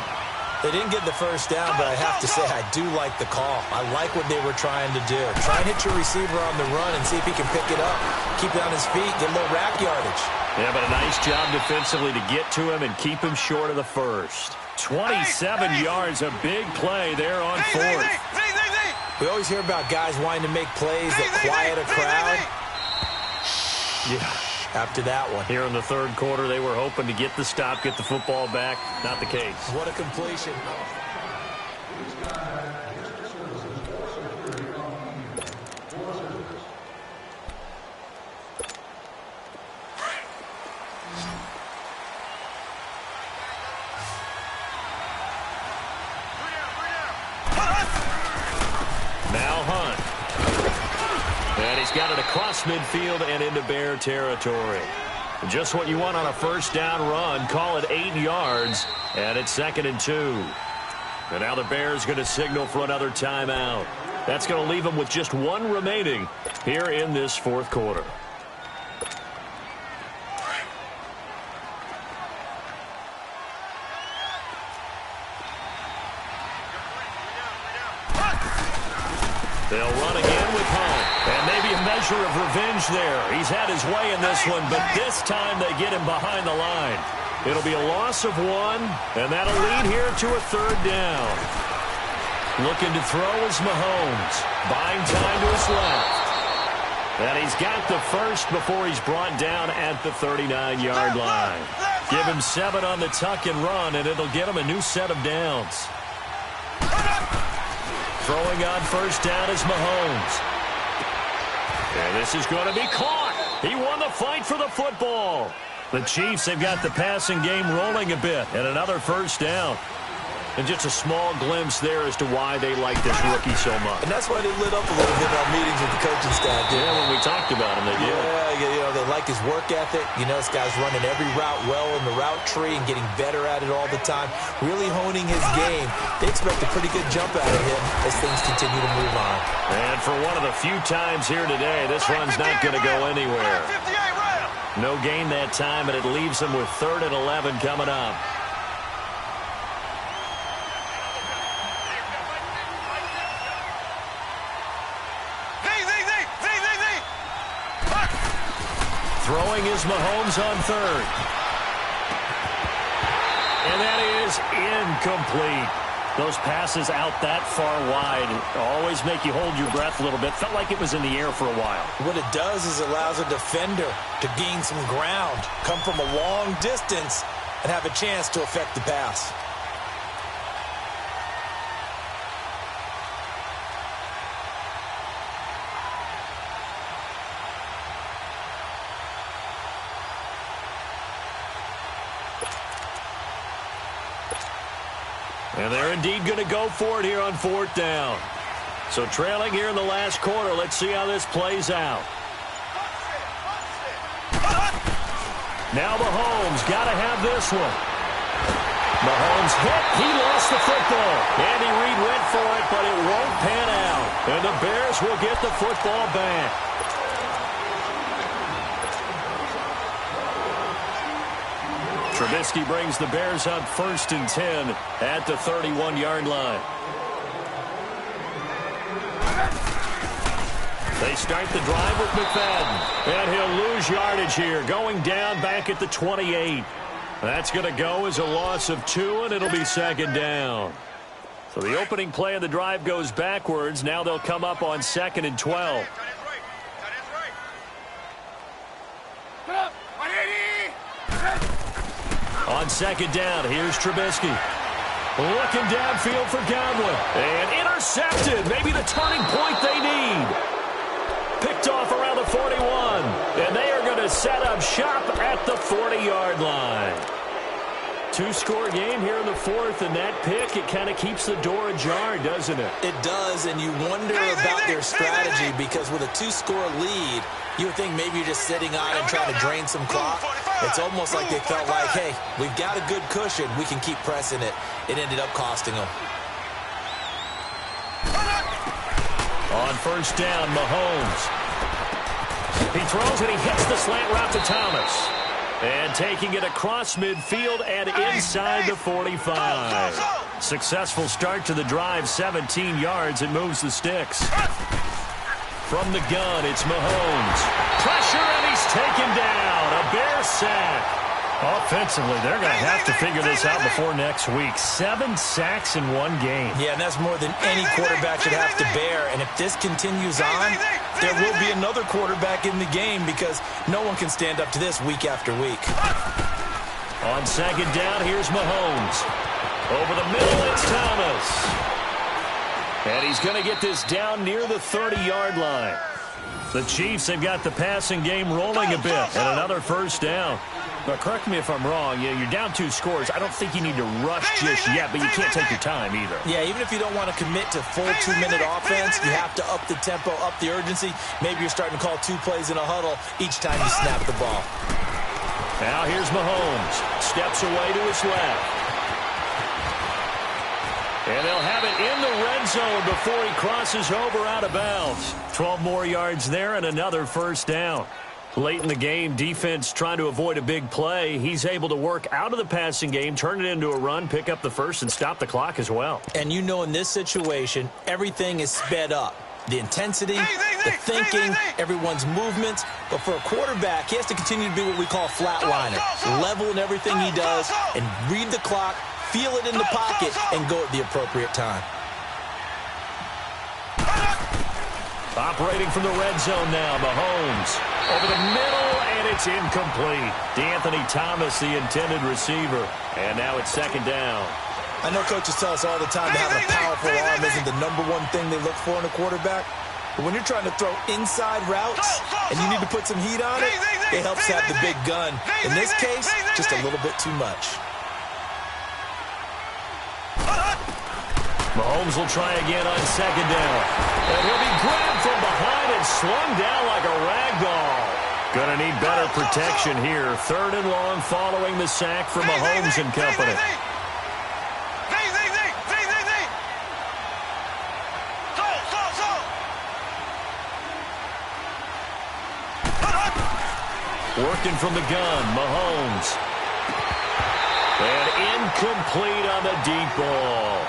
C: They didn't get the first down, but I have to say I do like the call. I like what they were trying to do. Try and hit your receiver on the run and see if he can pick it up. Keep it on his feet, get a little rack yardage.
A: Yeah, but a nice job defensively to get to him and keep him short of the first. 27 yards, a big play there on 4th.
C: We always hear about guys wanting to make plays that quiet a crowd.
A: Yeah.
C: After that one.
A: Here in the 3rd quarter, they were hoping to get the stop, get the football back. Not the case.
C: What a completion.
A: Now Hunt. And he's got it across midfield and into Bear territory. Just what you want on a first down run. Call it 8 yards, and it's 2nd and 2. And now the Bears going to signal for another timeout. That's going to leave them with just 1 remaining here in this 4th quarter. They'll run again with Hunt. And maybe a measure of revenge there. He's had his way in this one, but this time they get him behind the line. It'll be a loss of 1, and that'll lead here to a 3rd down. Looking to throw is Mahomes. Buying time to his left. And he's got the first before he's brought down at the 39-yard line. Give him 7 on the tuck and run, and it'll get him a new set of downs. Throwing on first down is Mahomes. And this is going to be caught. He won the fight for the football. The Chiefs have got the passing game rolling a bit, and another first down. And just a small glimpse there as to why they like this rookie so much.
D: And that's why they lit up a little bit in our meetings with the coaching staff.
A: Yeah, when we talked about him, they did.
D: Yeah, they like his work ethic. This guy's running every route well in the route tree and getting better at it all the time, really honing his game. They expect a pretty good jump out of him as things continue to move on.
A: And for one of the few times here today, this run's not going to go anywhere. No gain that time, and it leaves them with 3rd and 11 coming up. Throwing is Mahomes on 3rd. And that is incomplete. Those passes out that far wide always make you hold your breath a little bit. Felt like it was in the air for a while.
D: What it does is it allows a defender to gain some ground, come from a long distance, and have a chance to affect the pass.
A: And they're indeed going to go for it here on 4th down. So trailing here in the last quarter. Let's see how this plays out. Now Mahomes got to have this one. Mahomes hit. He lost the football. Andy Reid went for it, but it won't pan out. And the Bears will get the football back. Trubisky brings the Bears up 1st and 10 at the 31-yard line. They start the drive with McFadden. And he'll lose yardage here, going down back at the 28. That's going to go as a loss of 2, and it'll be 2nd down. So the opening play of the drive goes backwards. Now they'll come up on 2nd and 12. On 2nd down, here's Trubisky. Looking downfield for Godwin. And intercepted. Maybe the turning point they need. Picked off around the 41. And they are going to set up shop at the 40-yard line. 2-score game here in the 4th, and that pick, it kind of keeps the door ajar, doesn't it?
D: It does, and you wonder about their strategy because with a 2-score lead, you would think maybe you're just sitting on and trying to drain some clock. It's almost like they felt like, hey, we've got a good cushion. We can keep pressing it. It ended up costing them.
A: On 1st down, Mahomes. He throws and he hits the slant route to Thomas. And taking it across midfield and inside the 45. Successful start to the drive, 17 yards, and moves the sticks. From the gun, it's Mahomes. Pressure, and he's taken down. A Bear sack. Offensively, they're going to have to figure this out before next week. 7 sacks in one game.
D: Yeah, and that's more than any quarterback should have to bear. And if this continues on, there will be another quarterback in the game because no one can stand up to this week after week.
A: On 2nd down, here's Mahomes. Over the middle, it's Thomas. And he's going to get this down near the 30-yard line. The Chiefs have got the passing game rolling a bit. And another first down. But correct me if I'm wrong, you're down 2 scores. I don't think you need to rush just yet, but you can't take your time either.
D: Yeah, even if you don't want to commit to full 2-minute offense, you have to up the tempo, up the urgency. Maybe you're starting to call 2 plays in a huddle each time you snap the ball.
A: Now here's Mahomes. Steps away to his left. And they'll have it in the red zone before he crosses over out of bounds. 12 more yards there and another first down. Late in the game, defense trying to avoid a big play. He's able to work out of the passing game, turn it into a run, pick up the first, and stop the clock as well.
D: And you know in this situation, everything is sped up. The intensity, the thinking, everyone's movements. But for a quarterback, he has to continue to be what we call a flatliner. Level in everything he does and read the clock, feel it in the pocket, and go at the appropriate time.
A: Operating from the red zone now, Mahomes. Over the middle, and it's incomplete. DeAnthony Thomas, the intended receiver. And now it's 2nd down.
D: I know coaches tell us all the time that having a powerful arm isn't the #1 thing they look for in a quarterback.
C: But when you're trying to throw inside routes and you need to put some heat on it, it helps have the big gun. In this case, just a little bit too much.
A: Mahomes will try again on second down. And he'll be grabbed from behind and slung down like a rag doll. Gonna need better protection here. 3rd and long following the sack from Mahomes and company. Working from the gun, Mahomes. And incomplete on the deep ball.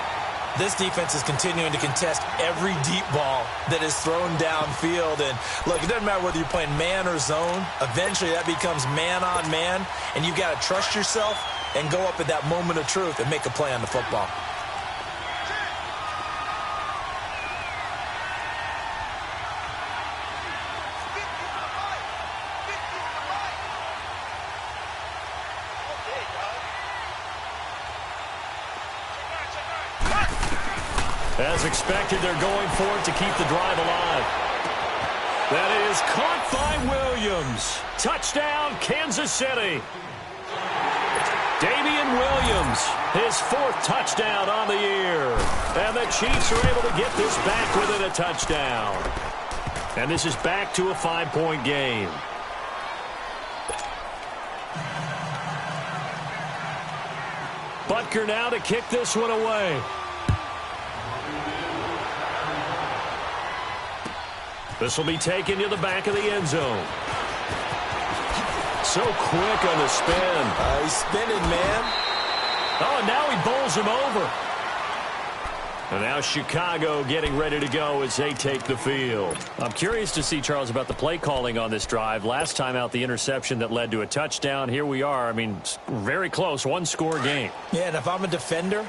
C: This defense is continuing to contest every deep ball that is thrown downfield. And, look, it doesn't matter whether you're playing man or zone. Eventually, that becomes man on man. And you've got to trust yourself and go up at that moment of truth and make a play on the football.
A: As expected, they're going for it to keep the drive alive. That is caught by Williams. Touchdown, Kansas City. Damian Williams, his 4th touchdown on the year. And the Chiefs are able to get this back within a touchdown. And this is back to a 5-point game. Butker now to kick this one away. This will be taken to the back of the end zone. So quick on the spin.
C: He's spinning, man.
A: Oh, and now he bowls him over. And now Chicago getting ready to go as they take the field. I'm curious to see, Charles, about the play calling on this drive. Last time out, the interception that led to a touchdown. Here we are. I mean, very close, 1-score game.
C: Yeah, and if I'm a defender,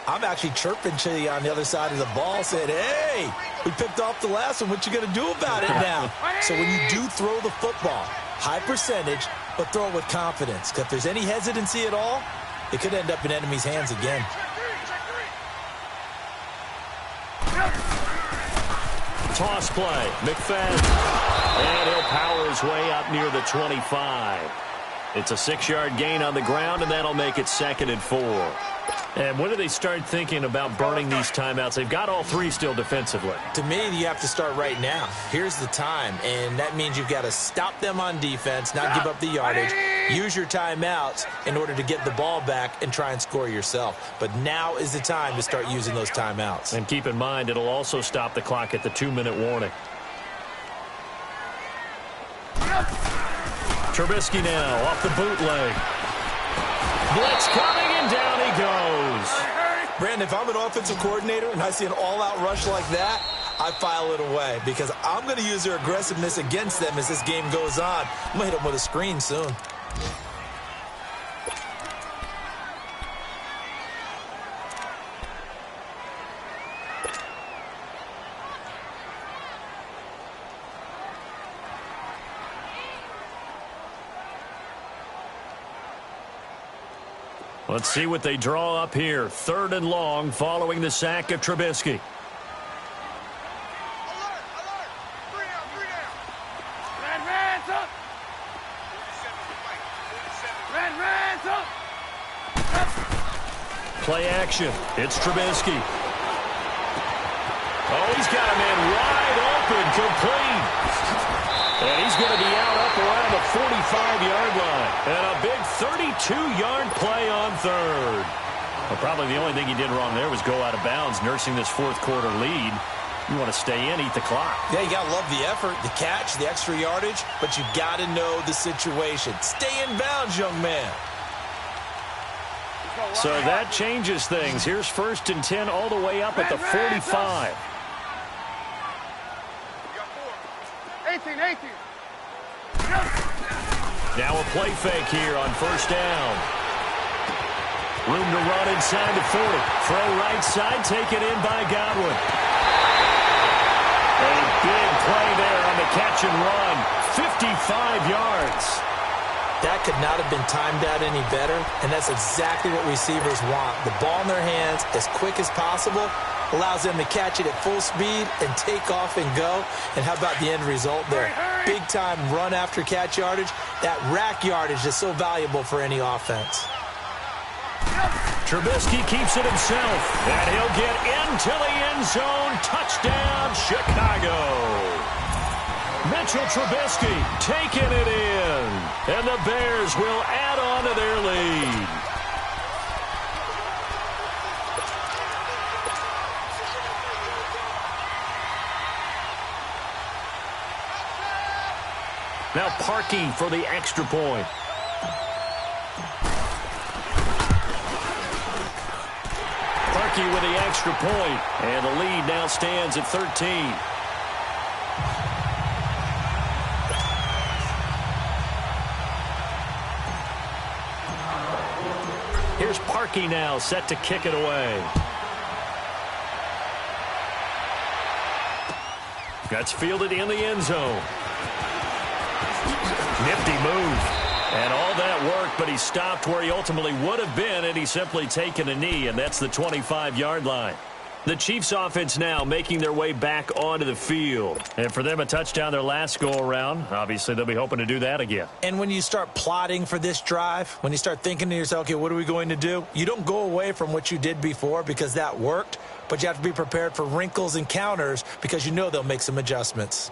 C: I'm actually chirping to you on the other side of the ball, saying, hey, we picked off the last one. What you going to do about it now? So when you do throw the football, high percentage, but throw it with confidence. Because if there's any hesitancy at all, it could end up in enemy's hands again.
A: Toss play, McFadden. And he'll power his way up near the 25. It's a 6-yard gain on the ground, and that'll make it 2nd and 4. And when do they start thinking about burning these timeouts? They've got all 3 still defensively.
C: To me, you have to start right now. Here's the time, and that means you've got to stop them on defense, not give up the yardage, use your timeouts in order to get the ball back and try and score yourself. But now is the time to start using those timeouts.
A: And keep in mind, it'll also stop the clock at the 2-minute warning. Trubisky now off the bootleg. Blitz coming, and down he goes.
C: Brandon, if I'm an offensive coordinator and I see an all-out rush like that, I file it away because I'm going to use their aggressiveness against them as this game goes on. I'm going to hit them with a screen soon.
A: Let's see what they draw up here. 3rd and long following the sack of Trubisky. Play action. It's Trubisky. Oh, he's got a man wide open, complete. And he's going to be out up around the 45-yard line. And a big 32-yard play on 3rd. Well, probably the only thing he did wrong there was go out of bounds, nursing this 4th quarter lead. You want to stay in, eat the clock.
C: Yeah, you got to love the effort, the catch, the extra yardage, but you got to know the situation. Stay in bounds, young man.
A: So that changes things. Here's 1st and 10 all the way up at the 45.
B: 18.
A: Now a play fake here on 1st down. Room to run inside the 40. Throw right side, taken in by Godwin. A big play there on the catch and run. 55 yards.
C: That could not have been timed out any better, and that's exactly what receivers want. The ball in their hands as quick as possible,
D: allows them to catch it at full speed and take off and go. And how about the end result there? Big-time run after catch yardage. That rack yardage is so valuable for any offense.
A: Trubisky keeps it himself, and he'll get into the end zone. Touchdown, Chicago. Mitchell Trubisky taking it in, and the Bears will add on to their lead. Now Parkey for the extra point. Parkey with the extra point, and the lead now stands at 13. Here's Parkey now, set to kick it away. That's fielded in the end zone. Nifty move. And all that worked, but he stopped where he ultimately would have been, and he's simply taken a knee, and that's the 25-yard line. The Chiefs offense now making their way back onto the field. And for them, a touchdown their last go-around. Obviously, they'll be hoping to do that again.
D: And when you start plotting for this drive, when you start thinking to yourself, okay, what are we going to do? You don't go away from what you did before because that worked, but you have to be prepared for wrinkles and counters because you know they'll make some adjustments.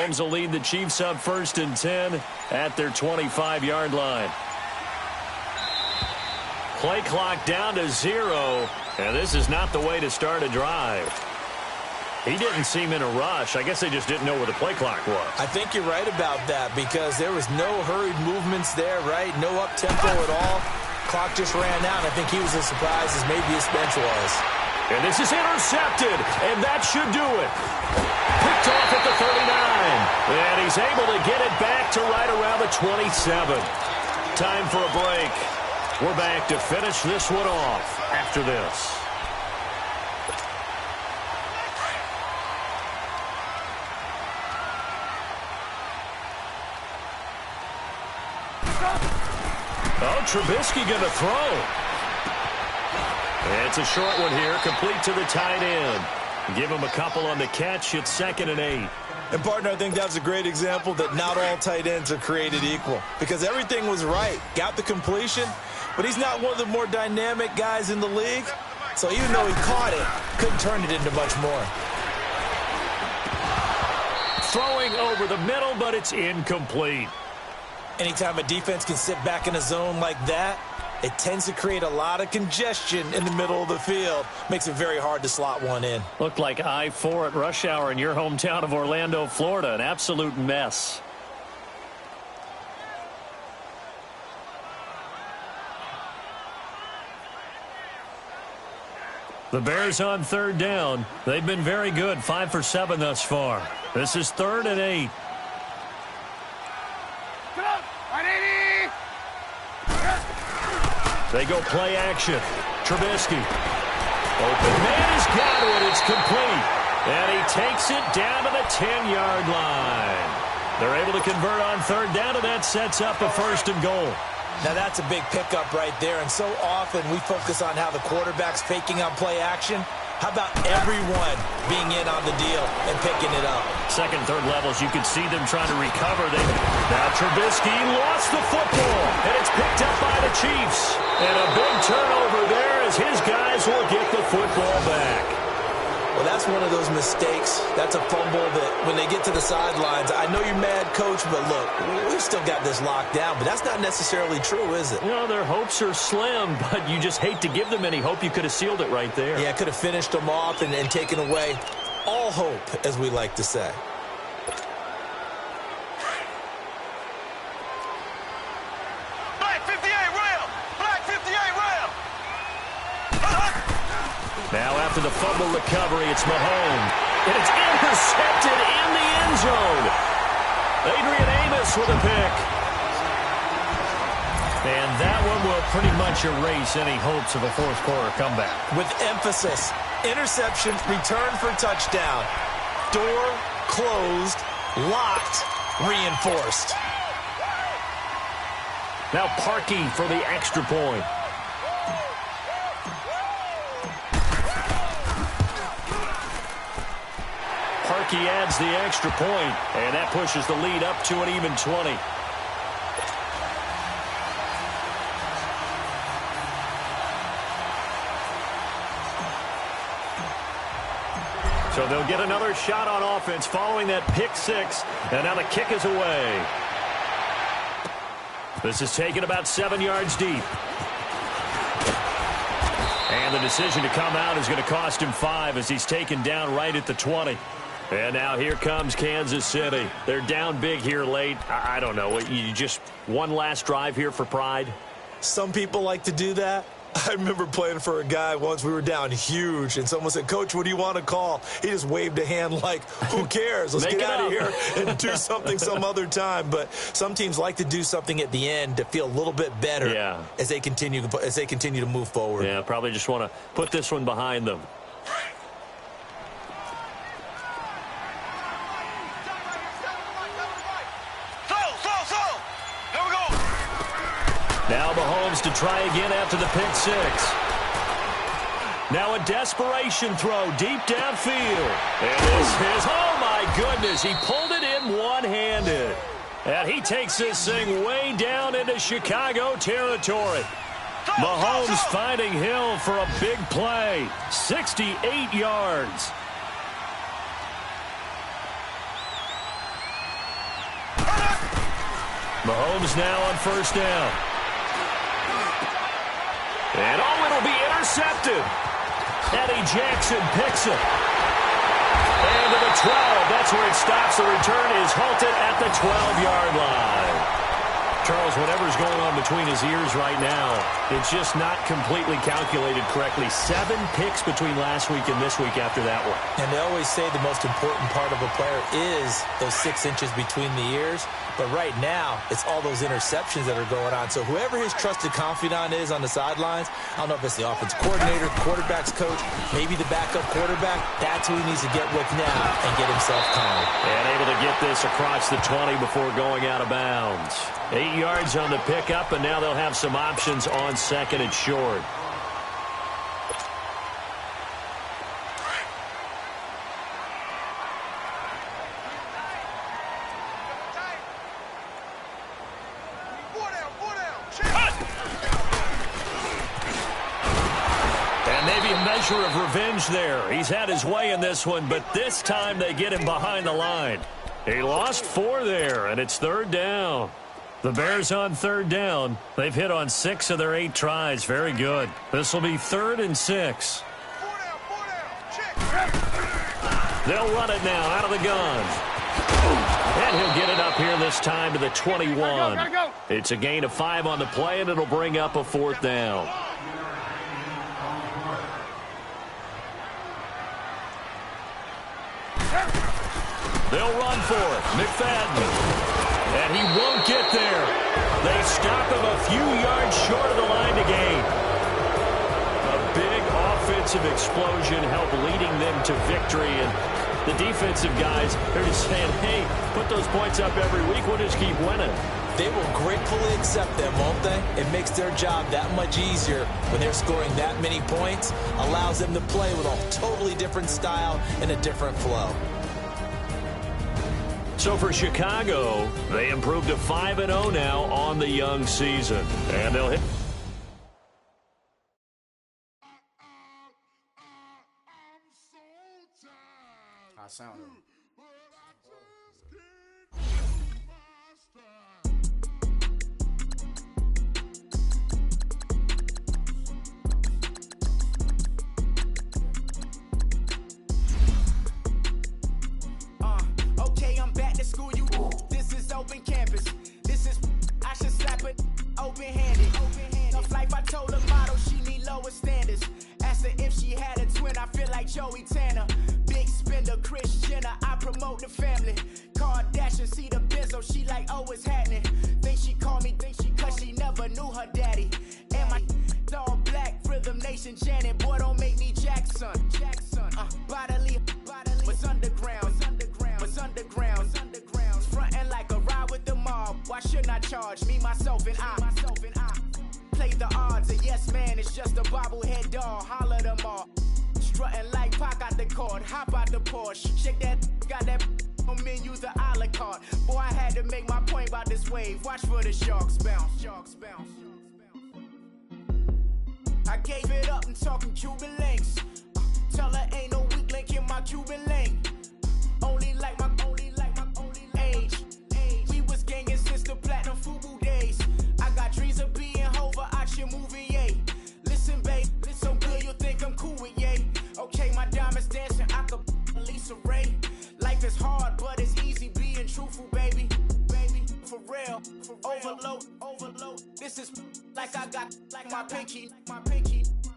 A: Mahomes will lead the Chiefs up 1st and 10 at their 25-yard line. Play clock down to 0, and this is not the way to start a drive. He didn't seem in a rush. I guess they just didn't know where the play clock was.
D: I think you're right about that because there was no hurried movements there, right? No up-tempo at all. Clock just ran out. I think he was as surprised as maybe his bench was.
A: And this is intercepted, and that should do it. Picked off at the 39, and he's able to get it back to right around the 27. Time for a break. We're back to finish this one off after this. Oh, Trubisky going to throw. And it's a short one here, complete to the tight end. Give him a couple on the catch. It's 2nd and 8.
D: And, partner, I think that's a great example that not all tight ends are created equal because everything was right. Got the completion, but he's not one of the more dynamic guys in the league. So even though he caught it, couldn't turn it into much more.
A: Throwing over the middle, but it's incomplete.
D: Anytime a defense can sit back in a zone like that, it tends to create a lot of congestion in the middle of the field. Makes it very hard to slot one in.
A: Looked like I-4 at rush hour in your hometown of Orlando, Florida. An absolute mess. The Bears on 3rd down. They've been very good, 5 for 7 thus far. This is 3rd and 8. They go play action. Trubisky. Open man has got it. It's complete. And he takes it down to the 10-yard line. They're able to convert on 3rd down, and that sets up a 1st and goal.
D: Now that's a big pickup right there, and so often we focus on how the quarterback's faking on play action. How about everyone being in on the deal and picking it up?
A: 2nd, 3rd levels, you could see them trying to recover. Now Trubisky lost the football, and it's picked up by the Chiefs. And a big turnover there as his guys will get the football back.
D: Well, that's one of those mistakes. That's a fumble that when they get to the sidelines, I know you're mad, Coach, but look, we've still got this locked down. But that's not necessarily true, is it?
A: You know, their hopes are slim, but you just hate to give them any hope. You could have sealed it right there.
D: Yeah, could have finished them off and taken away all hope, as we like to say.
A: Now after the fumble recovery, it's Mahomes. And it's intercepted in the end zone. Adrian Amos with a pick. And that one will pretty much erase any hopes of a 4th quarter comeback.
D: With emphasis, interception, return for touchdown. Door closed, locked, reinforced.
A: Now Parkey for the extra point. Parkey adds the extra point, and that pushes the lead up to an even 20. So they'll get another shot on offense following that pick six, and now the kick is away. This is taken about 7 yards deep. And the decision to come out is going to cost him 5 as he's taken down right at the 20. And now here comes Kansas City. They're down big here late. I don't know. You just one last drive here for pride?
D: Some people like to do that. I remember playing for a guy once. We were down huge, and someone said, "Coach, what do you want to call?" He just waved a hand like, who cares? Let's get out of here and do something some other time. But some teams like to do something at the end to feel a little bit better as they continue to move forward.
A: Yeah, probably just want to put this one behind them. Now Mahomes to try again after the pick six. Now a desperation throw deep downfield. And this is, oh my goodness, he pulled it in one-handed. And he takes this thing way down into Chicago territory. Mahomes finding Hill for a big play. 68 yards. Mahomes now on first down. And it'll be intercepted. Eddie Jackson picks it. And to the 12. That's where it stops. The return is halted at the 12-yard line. Charles, whatever's going on between his ears right now, it's just not completely calculated correctly. 7 picks between last week and this week after that one.
D: And they always say the most important part of a player is those 6 inches between the ears. But right now, it's all those interceptions that are going on. So whoever his trusted confidant is on the sidelines, I don't know if it's the offense coordinator, quarterback's coach, maybe the backup quarterback, that's who he needs to get with now and get himself calm.
A: And able to get this across the 20 before going out of bounds. 8 yards on the pickup, and now they'll have some options on second and short. And maybe a measure of revenge there. He's had his way in this one, but this time they get him behind the line. He lost 4 there, and it's third down. The Bears on third down. They've hit on 6 of their 8 tries. Very good. This will be 3rd and 6. They'll run it now out of the gun. And he'll get it up here this time to the 21.
B: Gotta go.
A: It's a gain of 5 on the play, and it'll bring up a 4th down. They'll run for it. McFadden. And he won't get there. They stop him a few yards short of the line to gain. A big offensive explosion helped leading them to victory. And the defensive guys, they're just saying, hey, put those points up every week. We'll just keep winning.
D: They will gratefully accept them, won't they? It makes their job that much easier when they're scoring that many points. Allows them to play with a totally different style and a different flow.
A: So for Chicago, they improved to 5-0 now on the young season. And they'll hit.
E: I sound it.
F: School you, this is open campus. This is, I should slap it open-handed. Tough life, I told her model she need lower standards. Asked her if she had a twin, I feel like Joey Tanner. Big spender, Kris Jenner, I promote the family. Kardashian, see the Benzo, she like, oh, it's happening. Think she call me, cause she never knew her daddy. And my all black, Rhythm Nation, Janet, boy, don't make me Jackson. Bodily, was underground. I should not charge me, myself, and I. Play the odds, a yes man is just a bobblehead doll. Holler them all. Strutting like Pac out the court, hop out the Porsche. Shake that, got that on menu, the a la carte. Boy, I had to make my point about this wave. Watch for the sharks bounce. I gave it up and talking Cuban links. Tell her ain't no weak link in my Cuban link. Only like my age. We was gangin' since the platinum FUBU days. I got dreams of being Hova out your movie, yay. Listen, babe, so good you'll think I'm cool with yay. Okay, my diamonds dancing, I could Lisa Ray. Life is hard, but it's easy being truthful, baby. For real, overload. This is like I got like my pinky.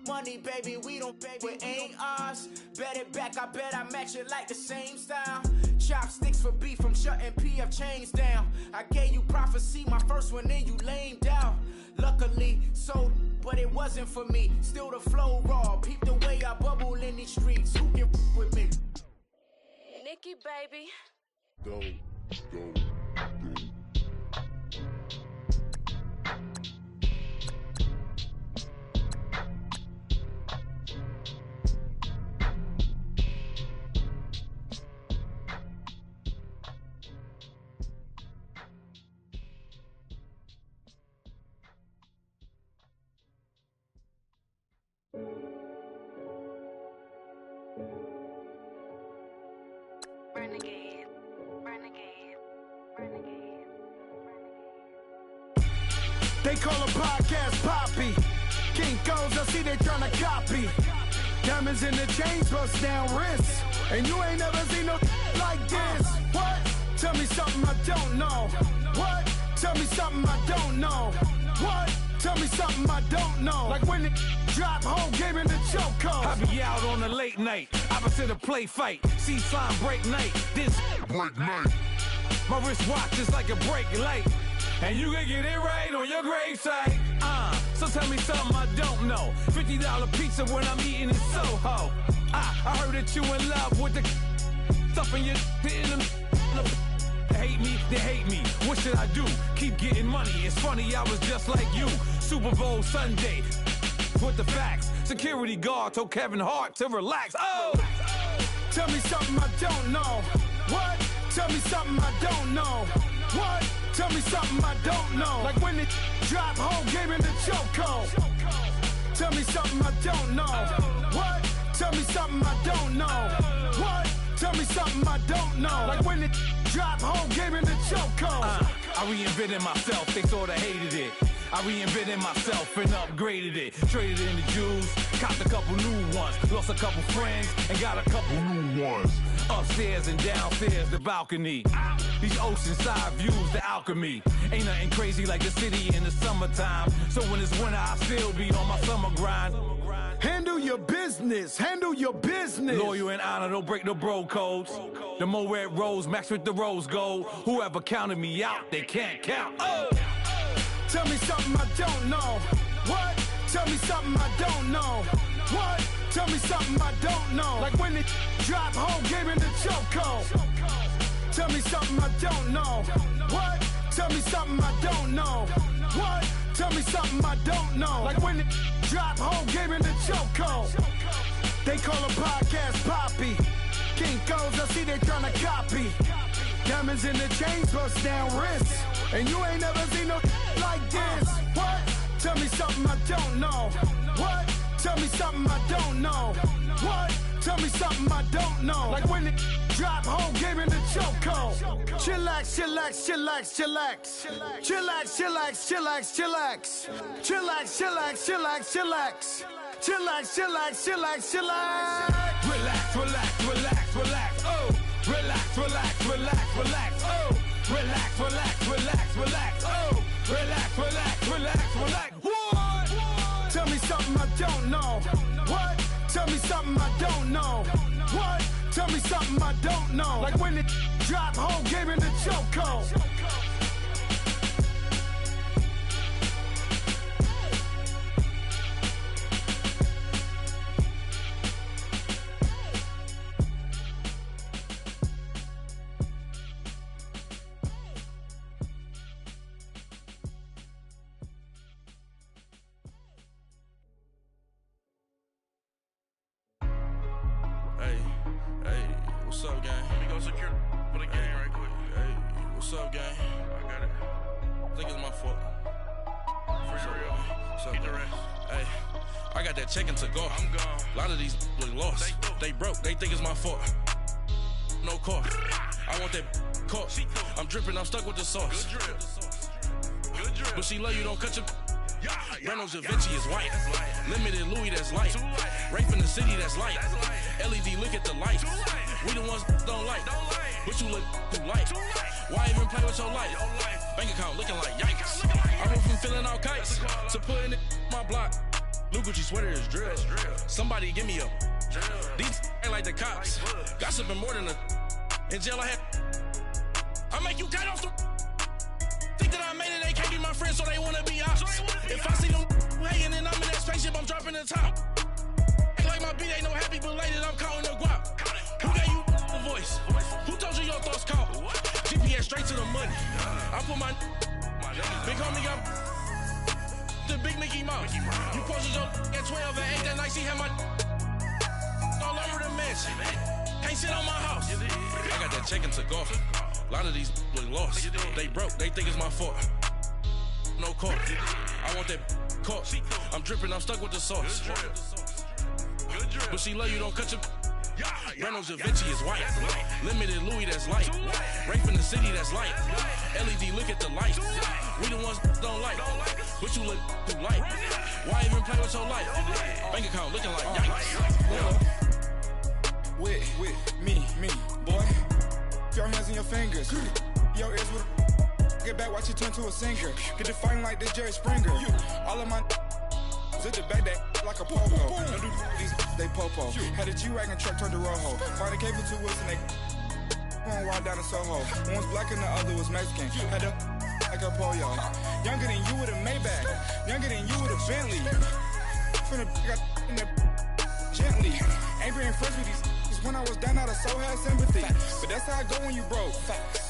F: Money, baby, we don't pay, it ain't ours. Bet it back, I bet I match it like the same style. Chopsticks for beef from shutting PF chains down. I gave you prophecy, my first one, then you lamed out. Luckily, sold, but it wasn't for me. Still the flow raw, peep the way I bubble in these streets. Who can with me?
G: Nikki, baby.
H: Go.
I: They call a podcast Poppy. Kinkos, I see they tryna copy. Diamonds in the chains, bust down wrists. And you ain't never seen no like this. What? Tell me something I don't know. What? Tell me something I don't know. What? Tell me something I don't know. Like when it drop, whole game in the chokehold.
J: I be out on a late night, opposite a play fight. See slime break night, this break night. My wristwatch is like a brake light. And you can get it right on your gravesite. So tell me something I don't know. $50 pizza when I'm eating in Soho. I heard that you in love with the stuff in your hate me, they hate me. What should I do? Keep getting money. It's funny, I was just like you. Super Bowl Sunday with the facts. Security guard told Kevin Hart to relax. Oh!
I: Tell me something I don't know. What? Tell me something I don't know. What? Tell me something I don't know. Like when it drop, whole game in the chokehold. Tell me something I don't know. What? Tell me something I don't know. What? Tell me something I don't know. Like when it drop, whole game in the chokehold.
J: I reinvented myself, they sorta hated it. I reinvented myself and upgraded it. Traded in the Jews, copped a couple new ones. Lost a couple friends and got a couple new ones. Upstairs and downstairs, the balcony. These oceanside views, the alchemy. Ain't nothing crazy like the city in the summertime. So when it's winter, I still be on my summer grind.
I: Handle your business, handle your business.
J: Loyal and honor, don't break no bro codes. The more red rose, max with the rose gold. Whoever counted me out, they can't count. Oh!
I: Tell me something I don't know. What? Tell me something I don't know. What? Tell me something I don't know. Like when it drop, whole game in the chokehold. Tell me something I don't know. What? Tell me something I don't know. What? Tell me something I don't know. Like when it drop, whole game in the chokehold. They call a podcast Poppy. Kinkos, I see they tryna copy. Diamonds in the chains, bust down wrists. And you ain't never seen no like this. What? Tell me something I don't know. What? Tell me something I don't know. What? Tell me something I don't know. Like when it drop, whole game in the chokehold. Chillax, chillax, chillax, chillax. Chillax, chillax, chillax, chillax. Chillax, chillax, chillax, chillax. Chillax, chillax, chillax, chillax.
J: Relax, relax, relax, relax. Oh! Relax, relax, relax, relax. Oh! Relax, relax, relax, relax. Oh! Relax, relax, relax, relax. What?
I: Tell me something I don't know. What? Tell me something I don't know. What? Tell me something I don't know. Like when it drop, whole game in the chokehold.
H: What's up, gang?
K: Let me go secure for the game right quick.
H: Hey, what's up, gang?
K: I got it.
H: I think it's my fault.
K: For real.
H: What's up,
K: Get the
H: gang?
K: rest.
H: Hey, I got that check-in to go.
K: I'm gone.
H: A lot of these look lost. They broke. They think it's my fault. No car. I want that caught. I'm dripping. I'm stuck with the sauce.
K: Good drip. Good drip.
H: But she love you. Don't cut your. Reynolds Da Vinci is white. Limited Louis, that's light. Rape in the city, that's light. LED, look at the lights. We the ones don't like. But you look too light. Why even play with your life? Bank account looking like yikes. I went from filling out kites to putting it in my block. New Gucci sweater is drill. Somebody give me a. These ain't like the cops. Gossiping more than a. In jail I had. I make you cut off the. Think that I made it, they can't be my friends, so they wanna be ops. If I see them hating and I'm in that spaceship, I'm dropping the top. Ain't like my beat ain't no happy belated, I'm counting the guap. Who gave you the voice? Who told you your thoughts count? GPS straight to the money. I put my big homie got the big Mickey Mouse. You posted your at 12 and 8 that night, she had my all over the mansion. Can't sit on my house. I got that check-in to golf. A lot of these look lost. They broke, they think it's my fault. No car. I want that caught. I'm dripping, I'm stuck with the sauce.
K: Good drip.
H: But she love you, don't cut your. Reynolds Da Vinci is white. Limited Louis, that's light. Rape in the city, that's light. LED, look at the lights. We the ones don't like. But you look too light. Why even play with your life? Bank account looking like yikes.
I: With me, boy. Your hands and your fingers. Your ears with get back, watch you turn to a singer. Get to fighting like this Jerry Springer. All of my zip the back that like a popo. Don't do these they popo. Had a G-Wagon truck turned to Rojo. Find a cable 2 wheels and they going wild down in Soho. One was black and the other was Mexican. Had a like a pollo. Younger than you with a Maybach. Younger than you with a Bentley. From the got in the gently. Ain't being friends with these. When I was down, I so had sympathy. But that's how I go when you broke.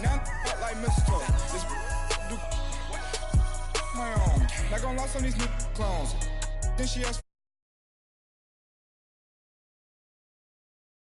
I: Now I'm out like mistletoe. This do my own. Not gonna lie, some of these new clones. Then she asked